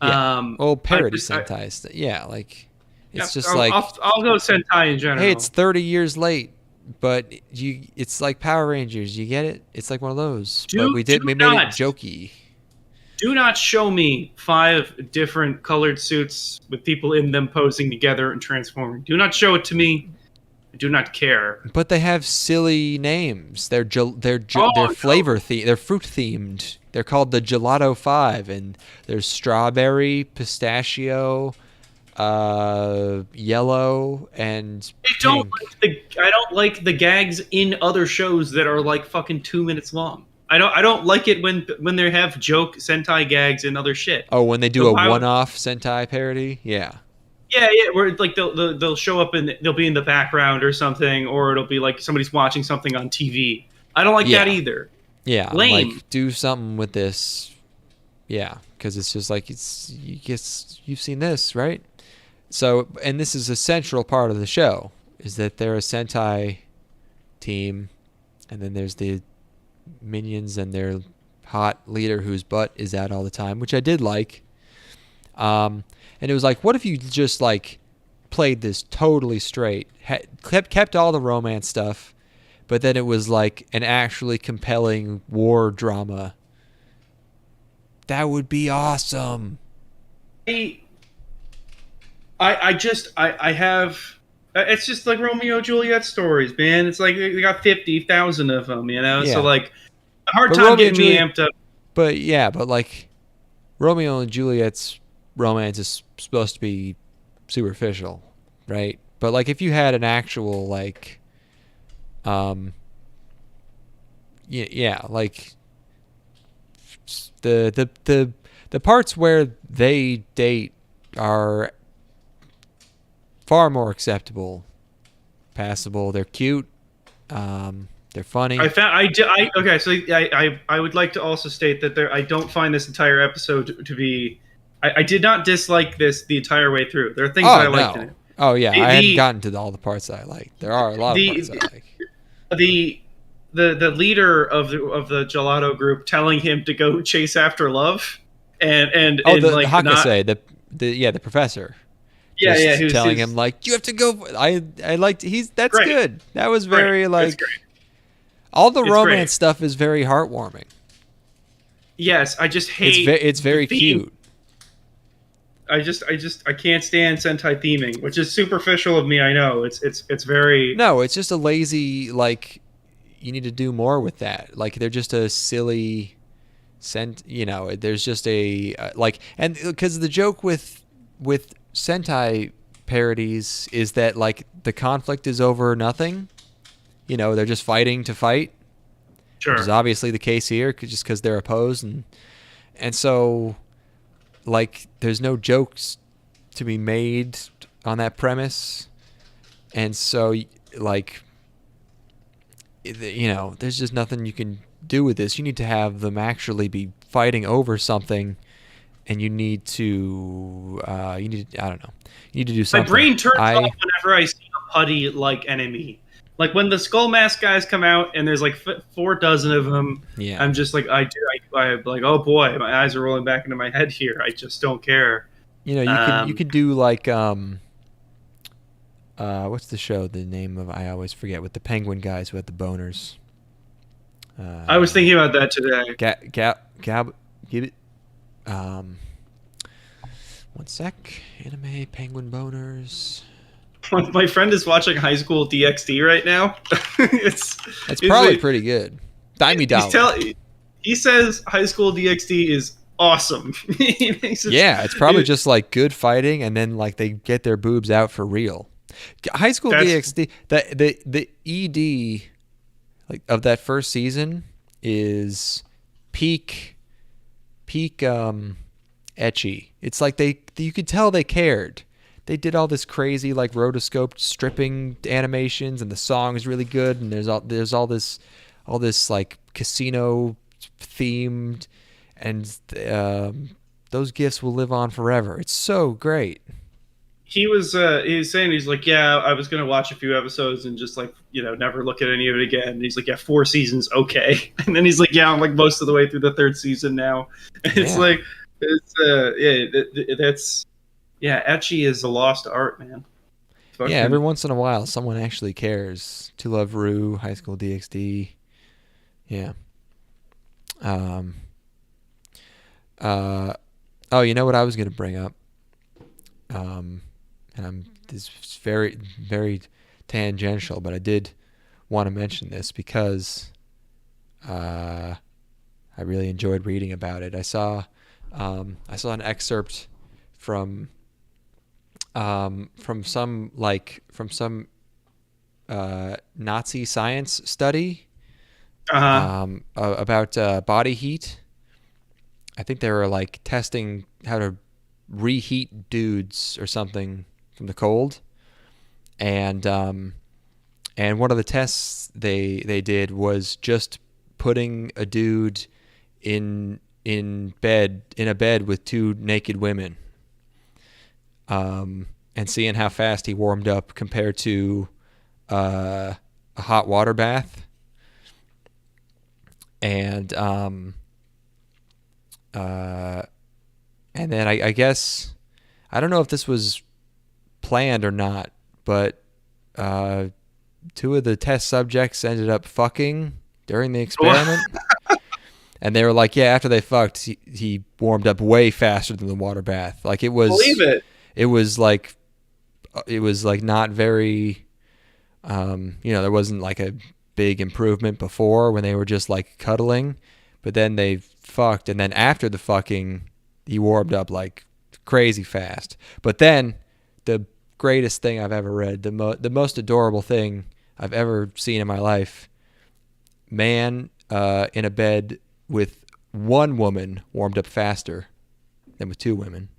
Yeah. Parody Sentai stuff. Yeah, like it's just I'll go Sentai in general. Hey, it's 30 years late, but it's like Power Rangers. You get it? It's like one of those. But we made it jokey. Do not show me 5 different colored suits with people in them posing together and transforming. Do not show it to me. I do not care. But they have silly names. They're flavor themed. They're fruit themed. They're called the Gelato 5, and there's strawberry, pistachio, yellow, and pink. I don't like the gags in other shows that are like fucking 2 minutes long. I don't like it when they have joke Sentai gags and other shit. Oh, when they do a one-off Sentai parody? Yeah. Yeah, where like they'll show up and they'll be in the background or something, or it'll be like somebody's watching something on TV. I don't like that either. Yeah, lame. Like do something with this. Yeah, because it's just like you've seen this, right? So, and this is a central part of the show is that they're a Sentai team, and then there's the minions and their hot leader whose butt is out all the time, which I did like. And it was like, what if you just like played this totally straight, kept all the romance stuff, but then it was like an actually compelling war drama? That would be awesome. I have. It's just like Romeo and Juliet stories, man. It's like they got 50,000 of them, you know. Yeah. So like, a hard time getting me amped up. But like, Romeo and Juliet's romance is supposed to be superficial, right? But like, if you had an actual like, like the parts where they date are far more acceptable, passable. They're cute. They're funny. Okay, so I would like to also state that I don't find this entire episode to be. I did not dislike this the entire way through. There are things that I liked in it. Oh yeah, I hadn't gotten to all the parts that I liked. There are a lot of parts I like. The leader of the Gelato group telling him to go chase after love, and like Hakase, the professor. Yeah, who's telling him like, you have to go. I liked that's great. Good. That was very like all the romance stuff is very heartwarming. Yes, I just hate it's very cute. I can't stand Sentai theming, which is superficial of me. I know it's very it's just a lazy like. You need to do more with that. Like they're just a silly, there's just a like, and because the joke with Sentai parodies is that like the conflict is over nothing. They're just fighting to fight. Sure. Which is obviously the case here, just because they're opposed, and so like there's no jokes to be made on that premise, and so like. There's just nothing you can do with this. You need to have them actually be fighting over something, and you need to, I don't know. You need to do something. My brain turns off whenever I see a putty like enemy. Like when the Skull Mask guys come out, and there's like 4 dozen of them. Yeah. I'm just like, I'm like, oh boy, my eyes are rolling back into my head here. I just don't care. You could do like, What's the show? The name of I always forget with the penguin guys who had the boners. I was thinking about that today. Give it. One sec. Anime penguin boners. My friend is watching High School DxD right now. it's probably pretty good. He says High School DxD is awesome. It's probably just like good fighting, and then like they get their boobs out for real. High School DxD, the ED like of that first season is peak etchy. It's like you could tell they cared. They did all this crazy like rotoscoped stripping animations, and the song is really good, and there's all this like casino themed, and those gifs will live on forever. It's so great. He was saying, he's like, yeah, I was gonna watch a few episodes and just like, never look at any of it again. And he's like, yeah, 4 seasons, okay. And then he's like, yeah, I'm like most of the way through the 3rd season now. And it's like, that's etchy is a lost art, man. Yeah, every once in a while, someone actually cares. To Love Ru, High School DxD. Yeah. You know what I was going to bring up? And this is very, very tangential, but I did want to mention this because I really enjoyed reading about it. I saw an excerpt from some Nazi science study about body heat. I think they were like testing how to reheat dudes or something from the cold, and one of the tests they did was just putting a dude in a bed with 2 naked women, and seeing how fast he warmed up compared to a hot water bath. And then I guess, I don't know if this was planned or not, but 2 of the test subjects ended up fucking during the experiment. And they were like, yeah, after they fucked, he warmed up way faster than the water bath. Like it was, believe it. It was like not very, there wasn't like a big improvement before when they were just like cuddling, but then they fucked, and then after the fucking, he warmed up like crazy fast. But then the greatest thing I've ever read, the most adorable thing I've ever seen in my life, man in a bed with 1 woman warmed up faster than with 2 women.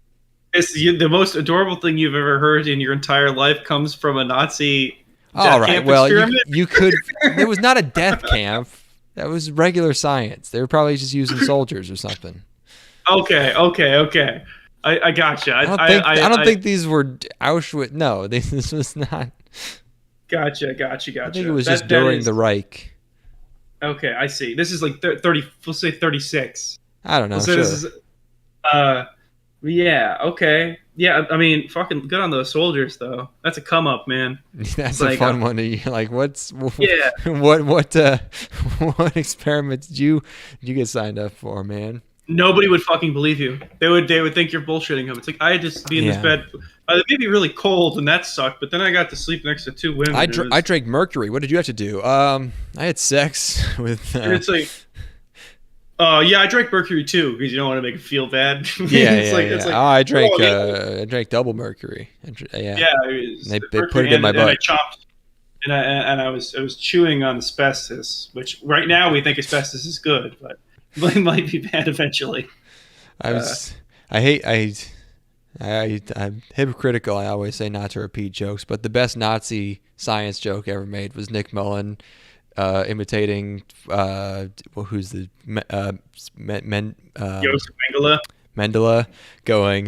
The most adorable thing you've ever heard in your entire life comes from a Nazi death camp well, experiment? you could. It was not a death camp. That was regular science. They were probably just using soldiers or something. Okay. I gotcha. I don't think these were Auschwitz. No, this was not. Gotcha. I think it was just during the Reich. Okay, I see. This is like 30. Let's say 36. I don't know. So sure. This is, yeah. Okay. Yeah. I mean, fucking good on those soldiers, though. That's a come up, man. That's a fun one. Like, what experiment did you get signed up for, man? Nobody would fucking believe you. They would think you're bullshitting them. It's like, I had to be in this bed. It made me really cold, and that sucked. But then I got to sleep next to 2 women. I drank mercury. What did you have to do? I had sex with. It's like, yeah, I drank mercury too because you don't want to make it feel bad. It's like, I drank double mercury. Yeah, they put it in my butt. And I chopped, and I was chewing on asbestos, which right now we think asbestos is good, but it might be bad eventually. I'm hypocritical. I always say not to repeat jokes, but the best Nazi science joke ever made was Nick Mullen imitating who's the Joseph Mendele going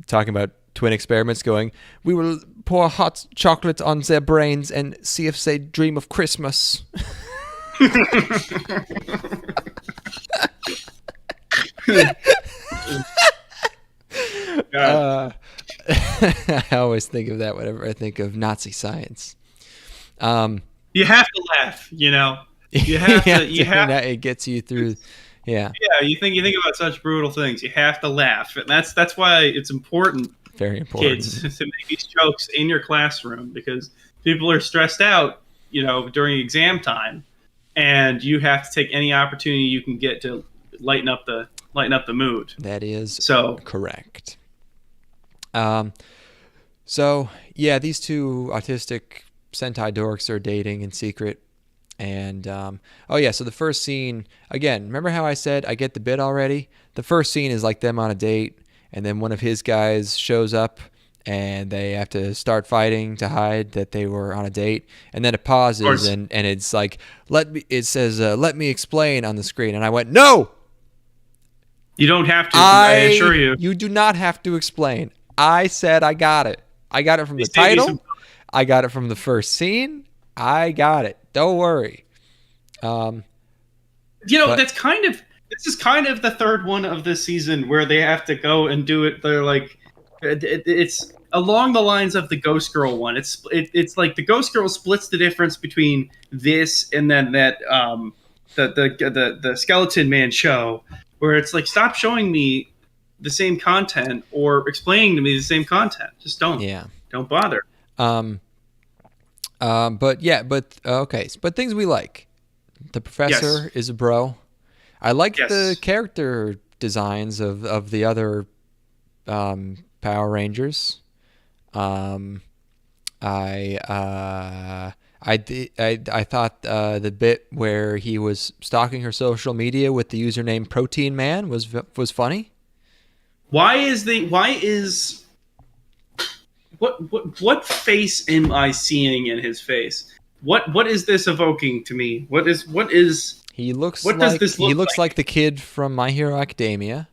talking about twin experiments, going, we will pour hot chocolate on their brains and see if they dream of Christmas. I always think of that whenever I think of Nazi science. You have to laugh, you know. You have to. You have. It gets you through. Yeah. Yeah, you think about such brutal things. You have to laugh, and that's why it's important, Very important. kids, to make these jokes in your classroom because people are stressed out, you know, during exam time, and you have to take any opportunity you can get to lighten up the mood. That is So correct. So yeah, these two autistic Sentai dorks are dating in secret. And oh yeah, so the first scene again. Remember how I said I get the bit already? The first scene is like them on a date, and then one of his guys shows up, and they have to start fighting to hide that they were on a date. And then it pauses, and it's like it says let me explain on the screen, and I went no. You don't have to. I assure you. You do not have to explain. I said I got it. I got it from the title. I got it from the first scene. I got it. Don't worry. This is kind of the third one of this season where they have to go and do it. They're like, it's along the lines of the Ghost Girl one. It's like the Ghost Girl splits the difference between this and then that the Skeleton Man show, where it's like, stop showing me the same content or explaining to me the same content. Just don't. Yeah. Don't bother. Okay. But things we like. The professor is a bro. I like the character designs of the other Power Rangers. I thought the bit where he was stalking her social media with the username Protein Man was funny. What face am I seeing in his face? What is this evoking to me? What is he looks what like does this look he looks like? like the kid from My Hero Academia.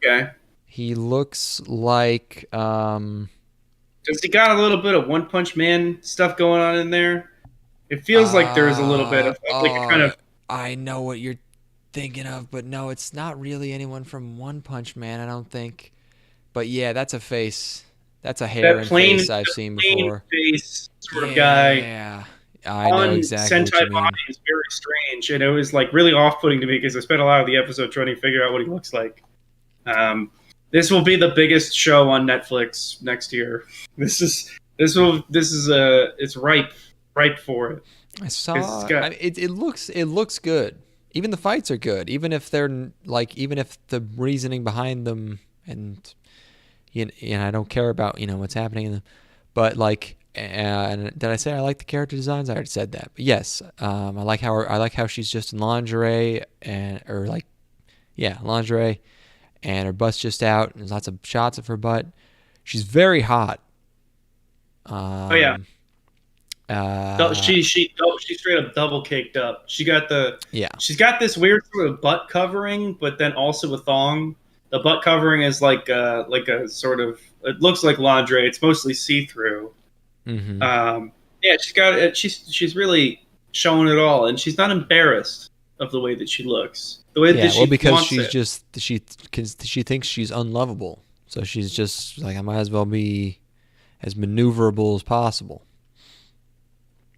Okay. He looks like Does he got a little bit of One Punch Man stuff going on in there? It feels like there's a little bit of like a kind of. I know what you're thinking of, but no, it's not really anyone from One Punch Man, I don't think. But yeah, that's a face. That's a hair and face I've seen before. Face sort of guy. Yeah, I know exactly what you Sentai mean. body is very strange, and it was like really off-putting to me because I spent a lot of the episode trying to figure out what he looks like. This will be the biggest show on Netflix next year. It's ripe for it. I saw. It looks good. Even the fights are good. Even if the reasoning behind them and I don't care about what's happening in them, but like. And did I say I like the character designs? I already said that. But yes, I like how she's just in lingerie lingerie, and her butt's just out. And there's lots of shots of her butt. She's very hot. She straight up double caked up. She's got this weird sort of butt covering, but then also a thong. The butt covering is like a sort of, it looks like lingerie. It's mostly see through. Mm-hmm. She's got it. She's really showing it all, and she's not embarrassed of the way that she looks. The way that she because wants she thinks she's unlovable, so she's just like, I might as well be as maneuverable as possible.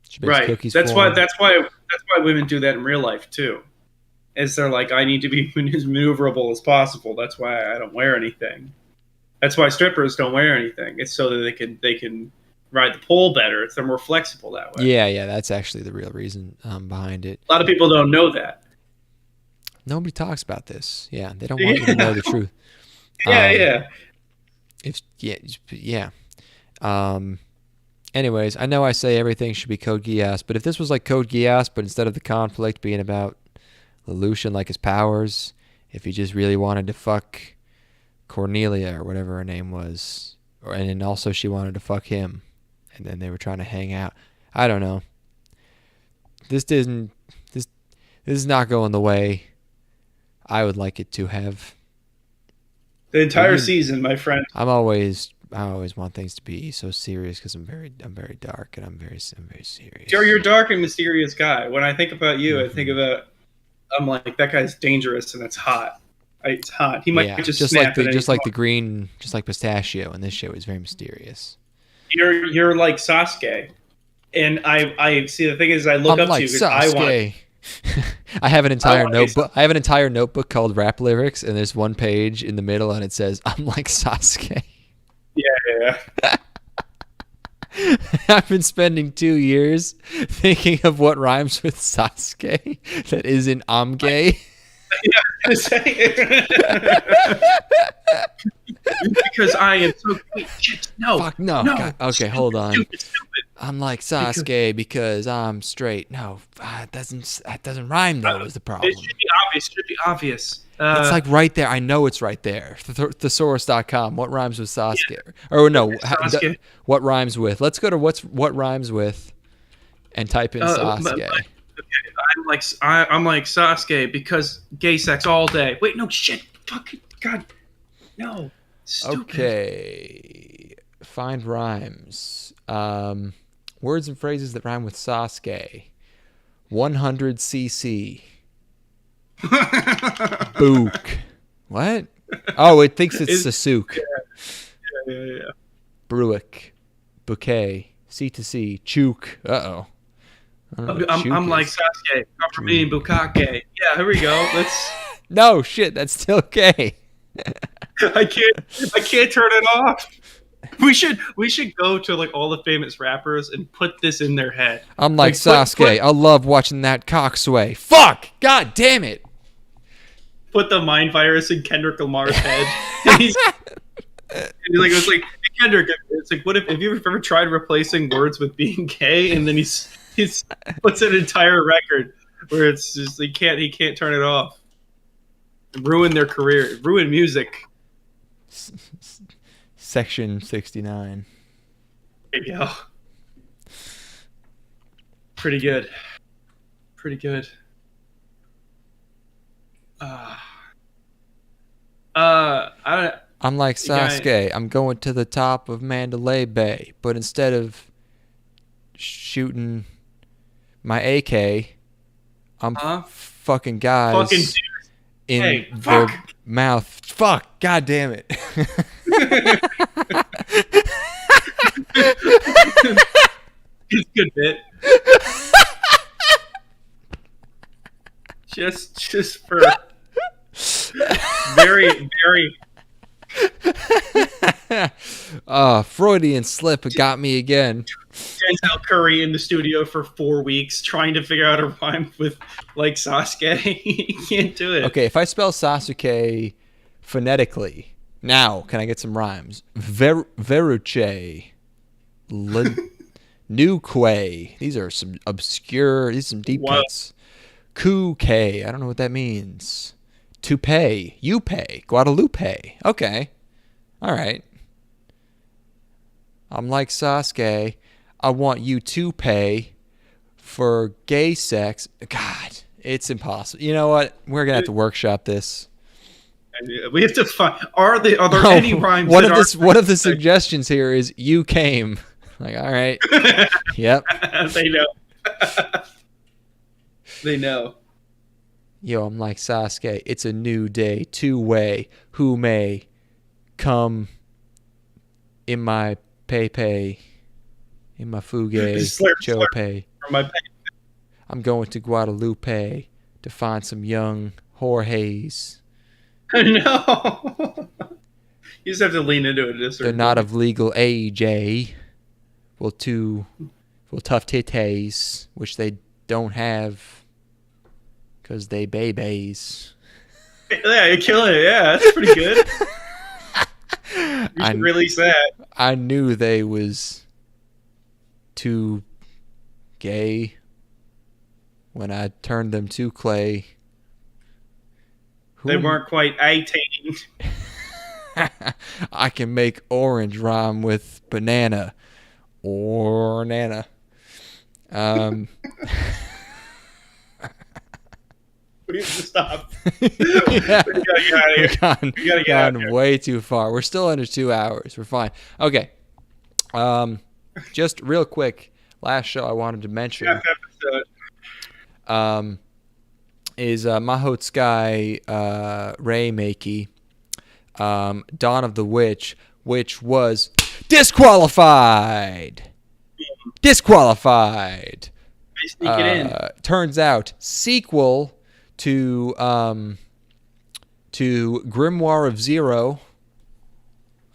She makes cookies. That's why women do that in real life too. Is they're like, I need to be as maneuverable as possible. That's why I don't wear anything. That's why strippers don't wear anything. It's so that they can ride the pole better. They're more flexible that way. Yeah, that's actually the real reason behind it. A lot of people don't know that. Nobody talks about this. Yeah, they don't want you to know the truth. Anyways, I know I say everything should be Code Geass, but if this was like Code Geass, but instead of the conflict being about Lelouch like his powers, if he just really wanted to fuck Cornelia or whatever her name was, and then also she wanted to fuck him, and then they were trying to hang out. I don't know. This is not going the way I would like it to have. The entire season, my friend. I always want things to be so serious because I'm very dark and I'm very serious. You're a dark and mysterious guy. When I think about you, I think about, I'm like, that guy's dangerous and it's hot. It's hot. He might Yeah, just just snap like at just any like the green, just like pistachio, and this shit was very mysterious. You're like Sasuke, and I see. The thing is, I look I'm up like to you because I want. Sasuke. I have an entire want to be notebook. I have an entire notebook called rap lyrics, and there's one page in the middle, and it says, "I'm like Sasuke." Yeah. I've been spending 2 years thinking of what rhymes with Sasuke that isn't I'm gay. Because I am so shit. No. Fuck no. No. God. Okay, Stupid, hold on. Stupid. I'm like Sasuke because I'm straight. No, that doesn't rhyme though. Is the problem? It should be obvious. It's like right there. I know it's right there. Thesaurus.com. What rhymes with Sasuke? Yeah. Or no, Sasuke. What rhymes with? Let's go to what rhymes with, and type in Sasuke. I'm like Sasuke because gay sex all day. Wait, no shit. Fucking God. No. Stupid. Okay. Find rhymes. Words and phrases that rhyme with Sasuke. 100cc. Book. What? Oh, it thinks it's Sasuke. Yeah. Bruick. Bouquet. C2C. Chook. Uh-oh. I'm like Sasuke. Come for me, Bukake. Yeah, here we go. Let's. No, shit, that's still gay. I can't turn it off. We should go to like all the famous rappers and put this in their head. I'm like Sasuke. I love watching that cock sway. Fuck! God damn it! Put the mind virus in Kendrick Lamar's head. And he's like, it's like, hey, Kendrick. It's like, what if you ever tried replacing words with being gay, and then he's puts an entire record where it's just he can't turn it off. Ruin their career. Ruin music. Section 69. There you go. Pretty good. I'm like Sasuke. I'm going to the top of Mandalay Bay, but instead of shooting my AK, I'm fucking guys in their mouth. Fuck! God damn it! It's a good bit. Just for very. Freudian slip got me again. Denzel Curry in the studio for 4 weeks trying to figure out a rhyme with like Sasuke. He can't do it. Okay, if I spell Sasuke phonetically, now can I get some rhymes? Veruche, Nuque. These are some obscure. These are some deep cuts. Kuke. I don't know what that means. To pay. You pay. Guadalupe. Okay. All right. I'm like Sasuke. I want you to pay for gay sex. God, it's impossible. You know what? We're gonna have to workshop this. We have to find. Are there any rhymes? One of the suggestions here is you came. Like, all right. Yep. They know. They know. Yo, I'm like Sasuke. It's a new day. Two-way. Who may come in my pay, in my fugue, chope. I'm going to Guadalupe to find some young Jorges. No. You just have to lean into it. They're not of legal age, eh? Well, tough titties, which they don't have. Because they babies. Yeah, you're killing it. Yeah, that's pretty good. You should release that. I knew they was too gay when I turned them to clay. They weren't quite 18. I can make orange rhyme with banana. Or nana. We have to stop. Yeah. We gotta get out of here. Way too far. We're still under 2 hours. We're fine. Okay. Just real quick, last show I wanted to mention. is Mahotsukai Reimeki, Dawn of the Witch, which was disqualified. Disqualified. Sneak it in. Turns out, sequel to Grimoire of Zero,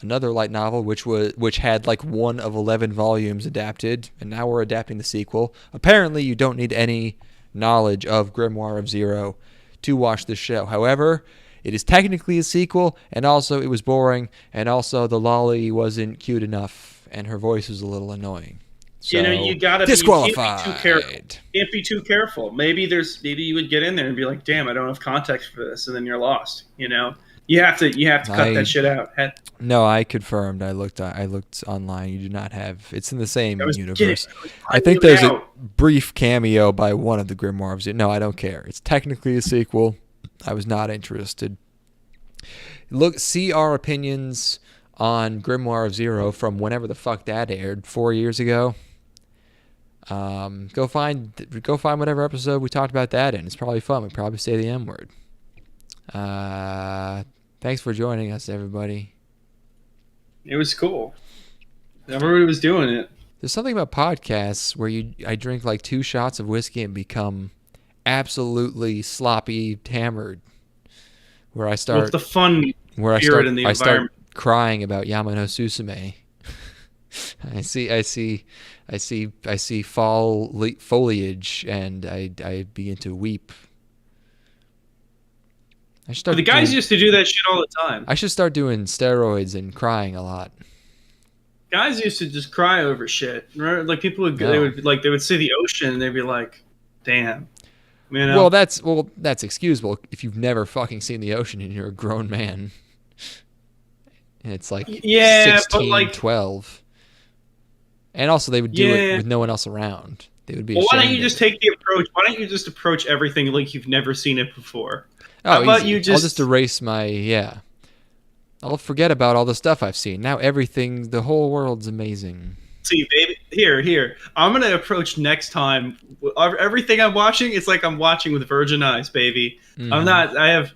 another light novel, which had like 1 of 11 volumes adapted, and now we're adapting the sequel. Apparently, you don't need any knowledge of Grimoire of Zero to watch this show. However, it is technically a sequel, and also it was boring, and also the lolly wasn't cute enough, and her voice was a little annoying. So, You gotta disqualified. Can't be too careful. Maybe you would get in there and be like, "Damn, I don't have context for this," and then you're lost. You have to cut that shit out. No, I confirmed. I looked online. You do not have. It's in the same universe. Kidding. I think there's a brief cameo by one of the Grimoires. No, I don't care. It's technically a sequel. I was not interested. See our opinions on Grimoire of Zero from whenever the fuck that aired, 4 years ago. Go find whatever episode we talked about that in. It's probably fun. We probably say the M word. Thanks for joining us, everybody. It was cool. Everybody was doing it. There's something about podcasts where I drink like 2 shots of whiskey and become absolutely sloppy hammered. Where I start the fun spirit in the I start environment. crying about Yamano Susume. I see fall foliage, and I begin to weep. The guys used to do that shit all the time. I should start doing steroids and crying a lot. Guys used to just cry over shit. Right? Like people would, they would see the ocean and they'd be like, "Damn." Well, that's excusable if you've never fucking seen the ocean and you're a grown man. And it's like 16, 12. And also they would do it with no one else around. They would be ashamed. Why don't you just take the approach? Why don't you just approach everything like you've never seen it before? How about you I'll just erase my I'll forget about all the stuff I've seen. Now the whole world's amazing. See, baby, here. I'm gonna approach next time. Everything I'm watching, it's like I'm watching with virgin eyes, baby. Mm. I've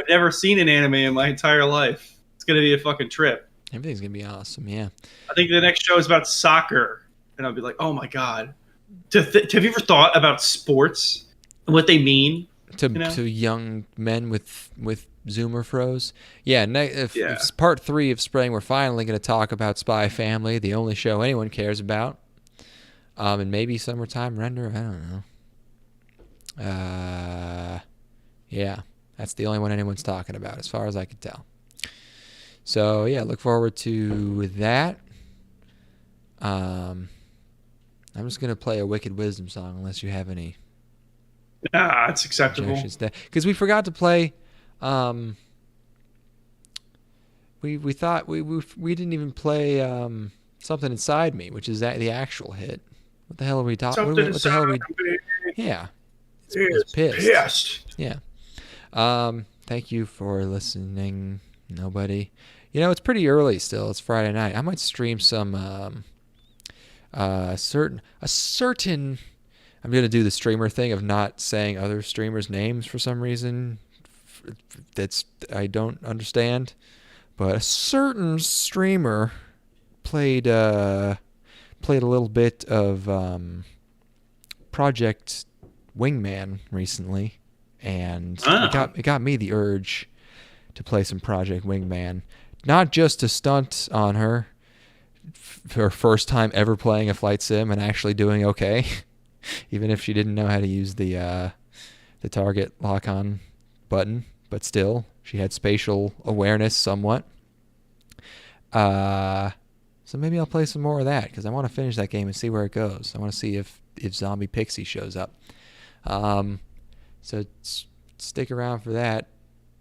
never seen an anime in my entire life. It's gonna be a fucking trip. Everything's gonna be awesome, yeah. I think the next show is about soccer, and I'll be like, oh my god. Have you ever thought about sports and what they mean to young men with Zoomer froze? Yeah, it's part 3 of spring. We're finally going to talk about Spy Family, the only show anyone cares about. And maybe Summertime Render. I don't know. Yeah, that's the only one anyone's talking about, as far as I can tell. So yeah, look forward to that. I'm just going to play a Wicked Wisdom song, unless you have any. It's acceptable. Because we forgot to play. We thought we didn't even play Something Inside Me, which is the actual hit. What the hell are we talking? What the hell are we? Yeah, it's pissed. Yeah. Thank you for listening, nobody. It's pretty early still. It's Friday night. I might stream some a certain. I'm gonna do the streamer thing of not saying other streamers' names for some reason. I don't understand, but a certain streamer played a little bit of Project Wingman recently, and it got me the urge to play some Project Wingman, not just to stunt on her first time ever playing a flight sim and actually doing okay, even if she didn't know how to use the target lock-on button, but still, she had spatial awareness somewhat. So maybe I'll play some more of that, because I want to finish that game and see where it goes. I want to see if Zombie Pixie shows up. So stick around for that,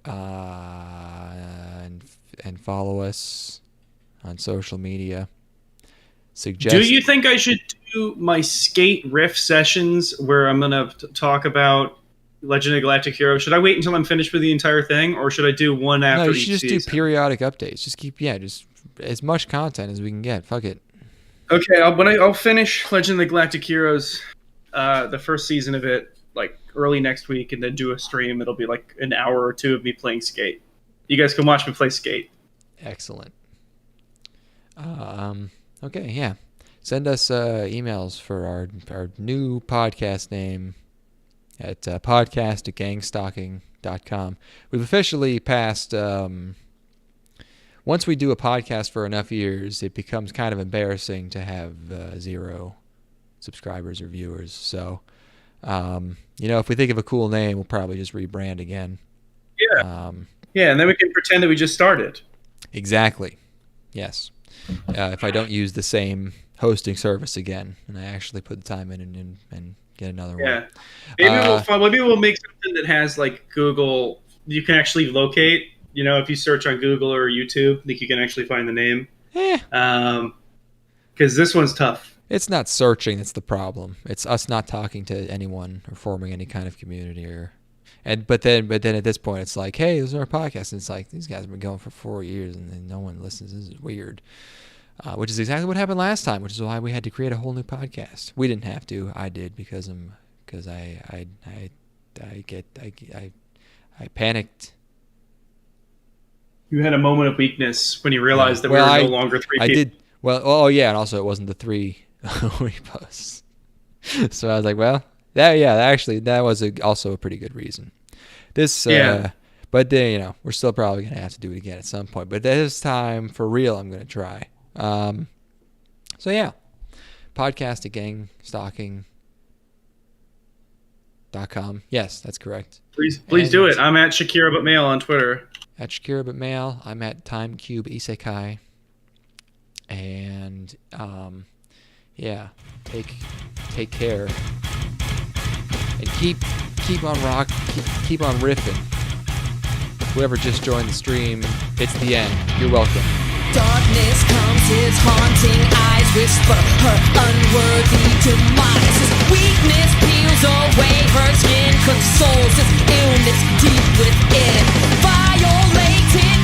and follow us on social media. Do you think I should do my skate riff sessions where I'm going to talk about Legend of Galactic Hero? Should I wait until I'm finished with the entire thing, or should I do one after each season? No, you should just do periodic updates. Just just as much content as we can get. Fuck it. Okay, I'll finish Legend of the Galactic Heroes, the first season of it, like early next week and then do a stream. It'll be like an hour or two of me playing Skate. You guys can watch me play Skate. Excellent. Okay, yeah. Send us emails for our new podcast name at podcast@gangstalking.com. We've officially passed... once we do a podcast for enough years, it becomes kind of embarrassing to have 0 subscribers or viewers. So, if we think of a cool name, we'll probably just rebrand again. Yeah. And then we can pretend that we just started. Exactly. Yes. If I don't use the same hosting service again, and I actually put the time in and get another one. Yeah. Maybe we'll make something that has like Google. You can actually locate. If you search on Google or YouTube, I think you can actually find the name. Because this one's tough. It's not searching that's the problem. It's us not talking to anyone or forming any kind of community but then at this point it's like, hey, this is our podcast, and it's like these guys have been going for 4 years and then no one listens. This is weird. Which is exactly what happened last time, which is why we had to create a whole new podcast. We didn't have to. I did because I panicked. You had a moment of weakness when you realized that we were no longer 3 people. I did. Well, oh yeah, and also it wasn't the 3 posts. So I was like, well, that was also a pretty good reason. But then, we're still probably going to have to do it again at some point. But this time, for real, I'm going to try. So yeah, podcast@gangstalking.com. Yes, that's correct. Please do it. I'm at Shakira but Male on Twitter. At Shakira but Male. I'm at TimeCube Isekai. And take care. And keep on keep on riffing. Whoever just joined the stream, it's the end. You're welcome. Darkness comes, his haunting eyes whisper her unworthy demise. His weakness peels away, her skin consoles his illness deep within. Violating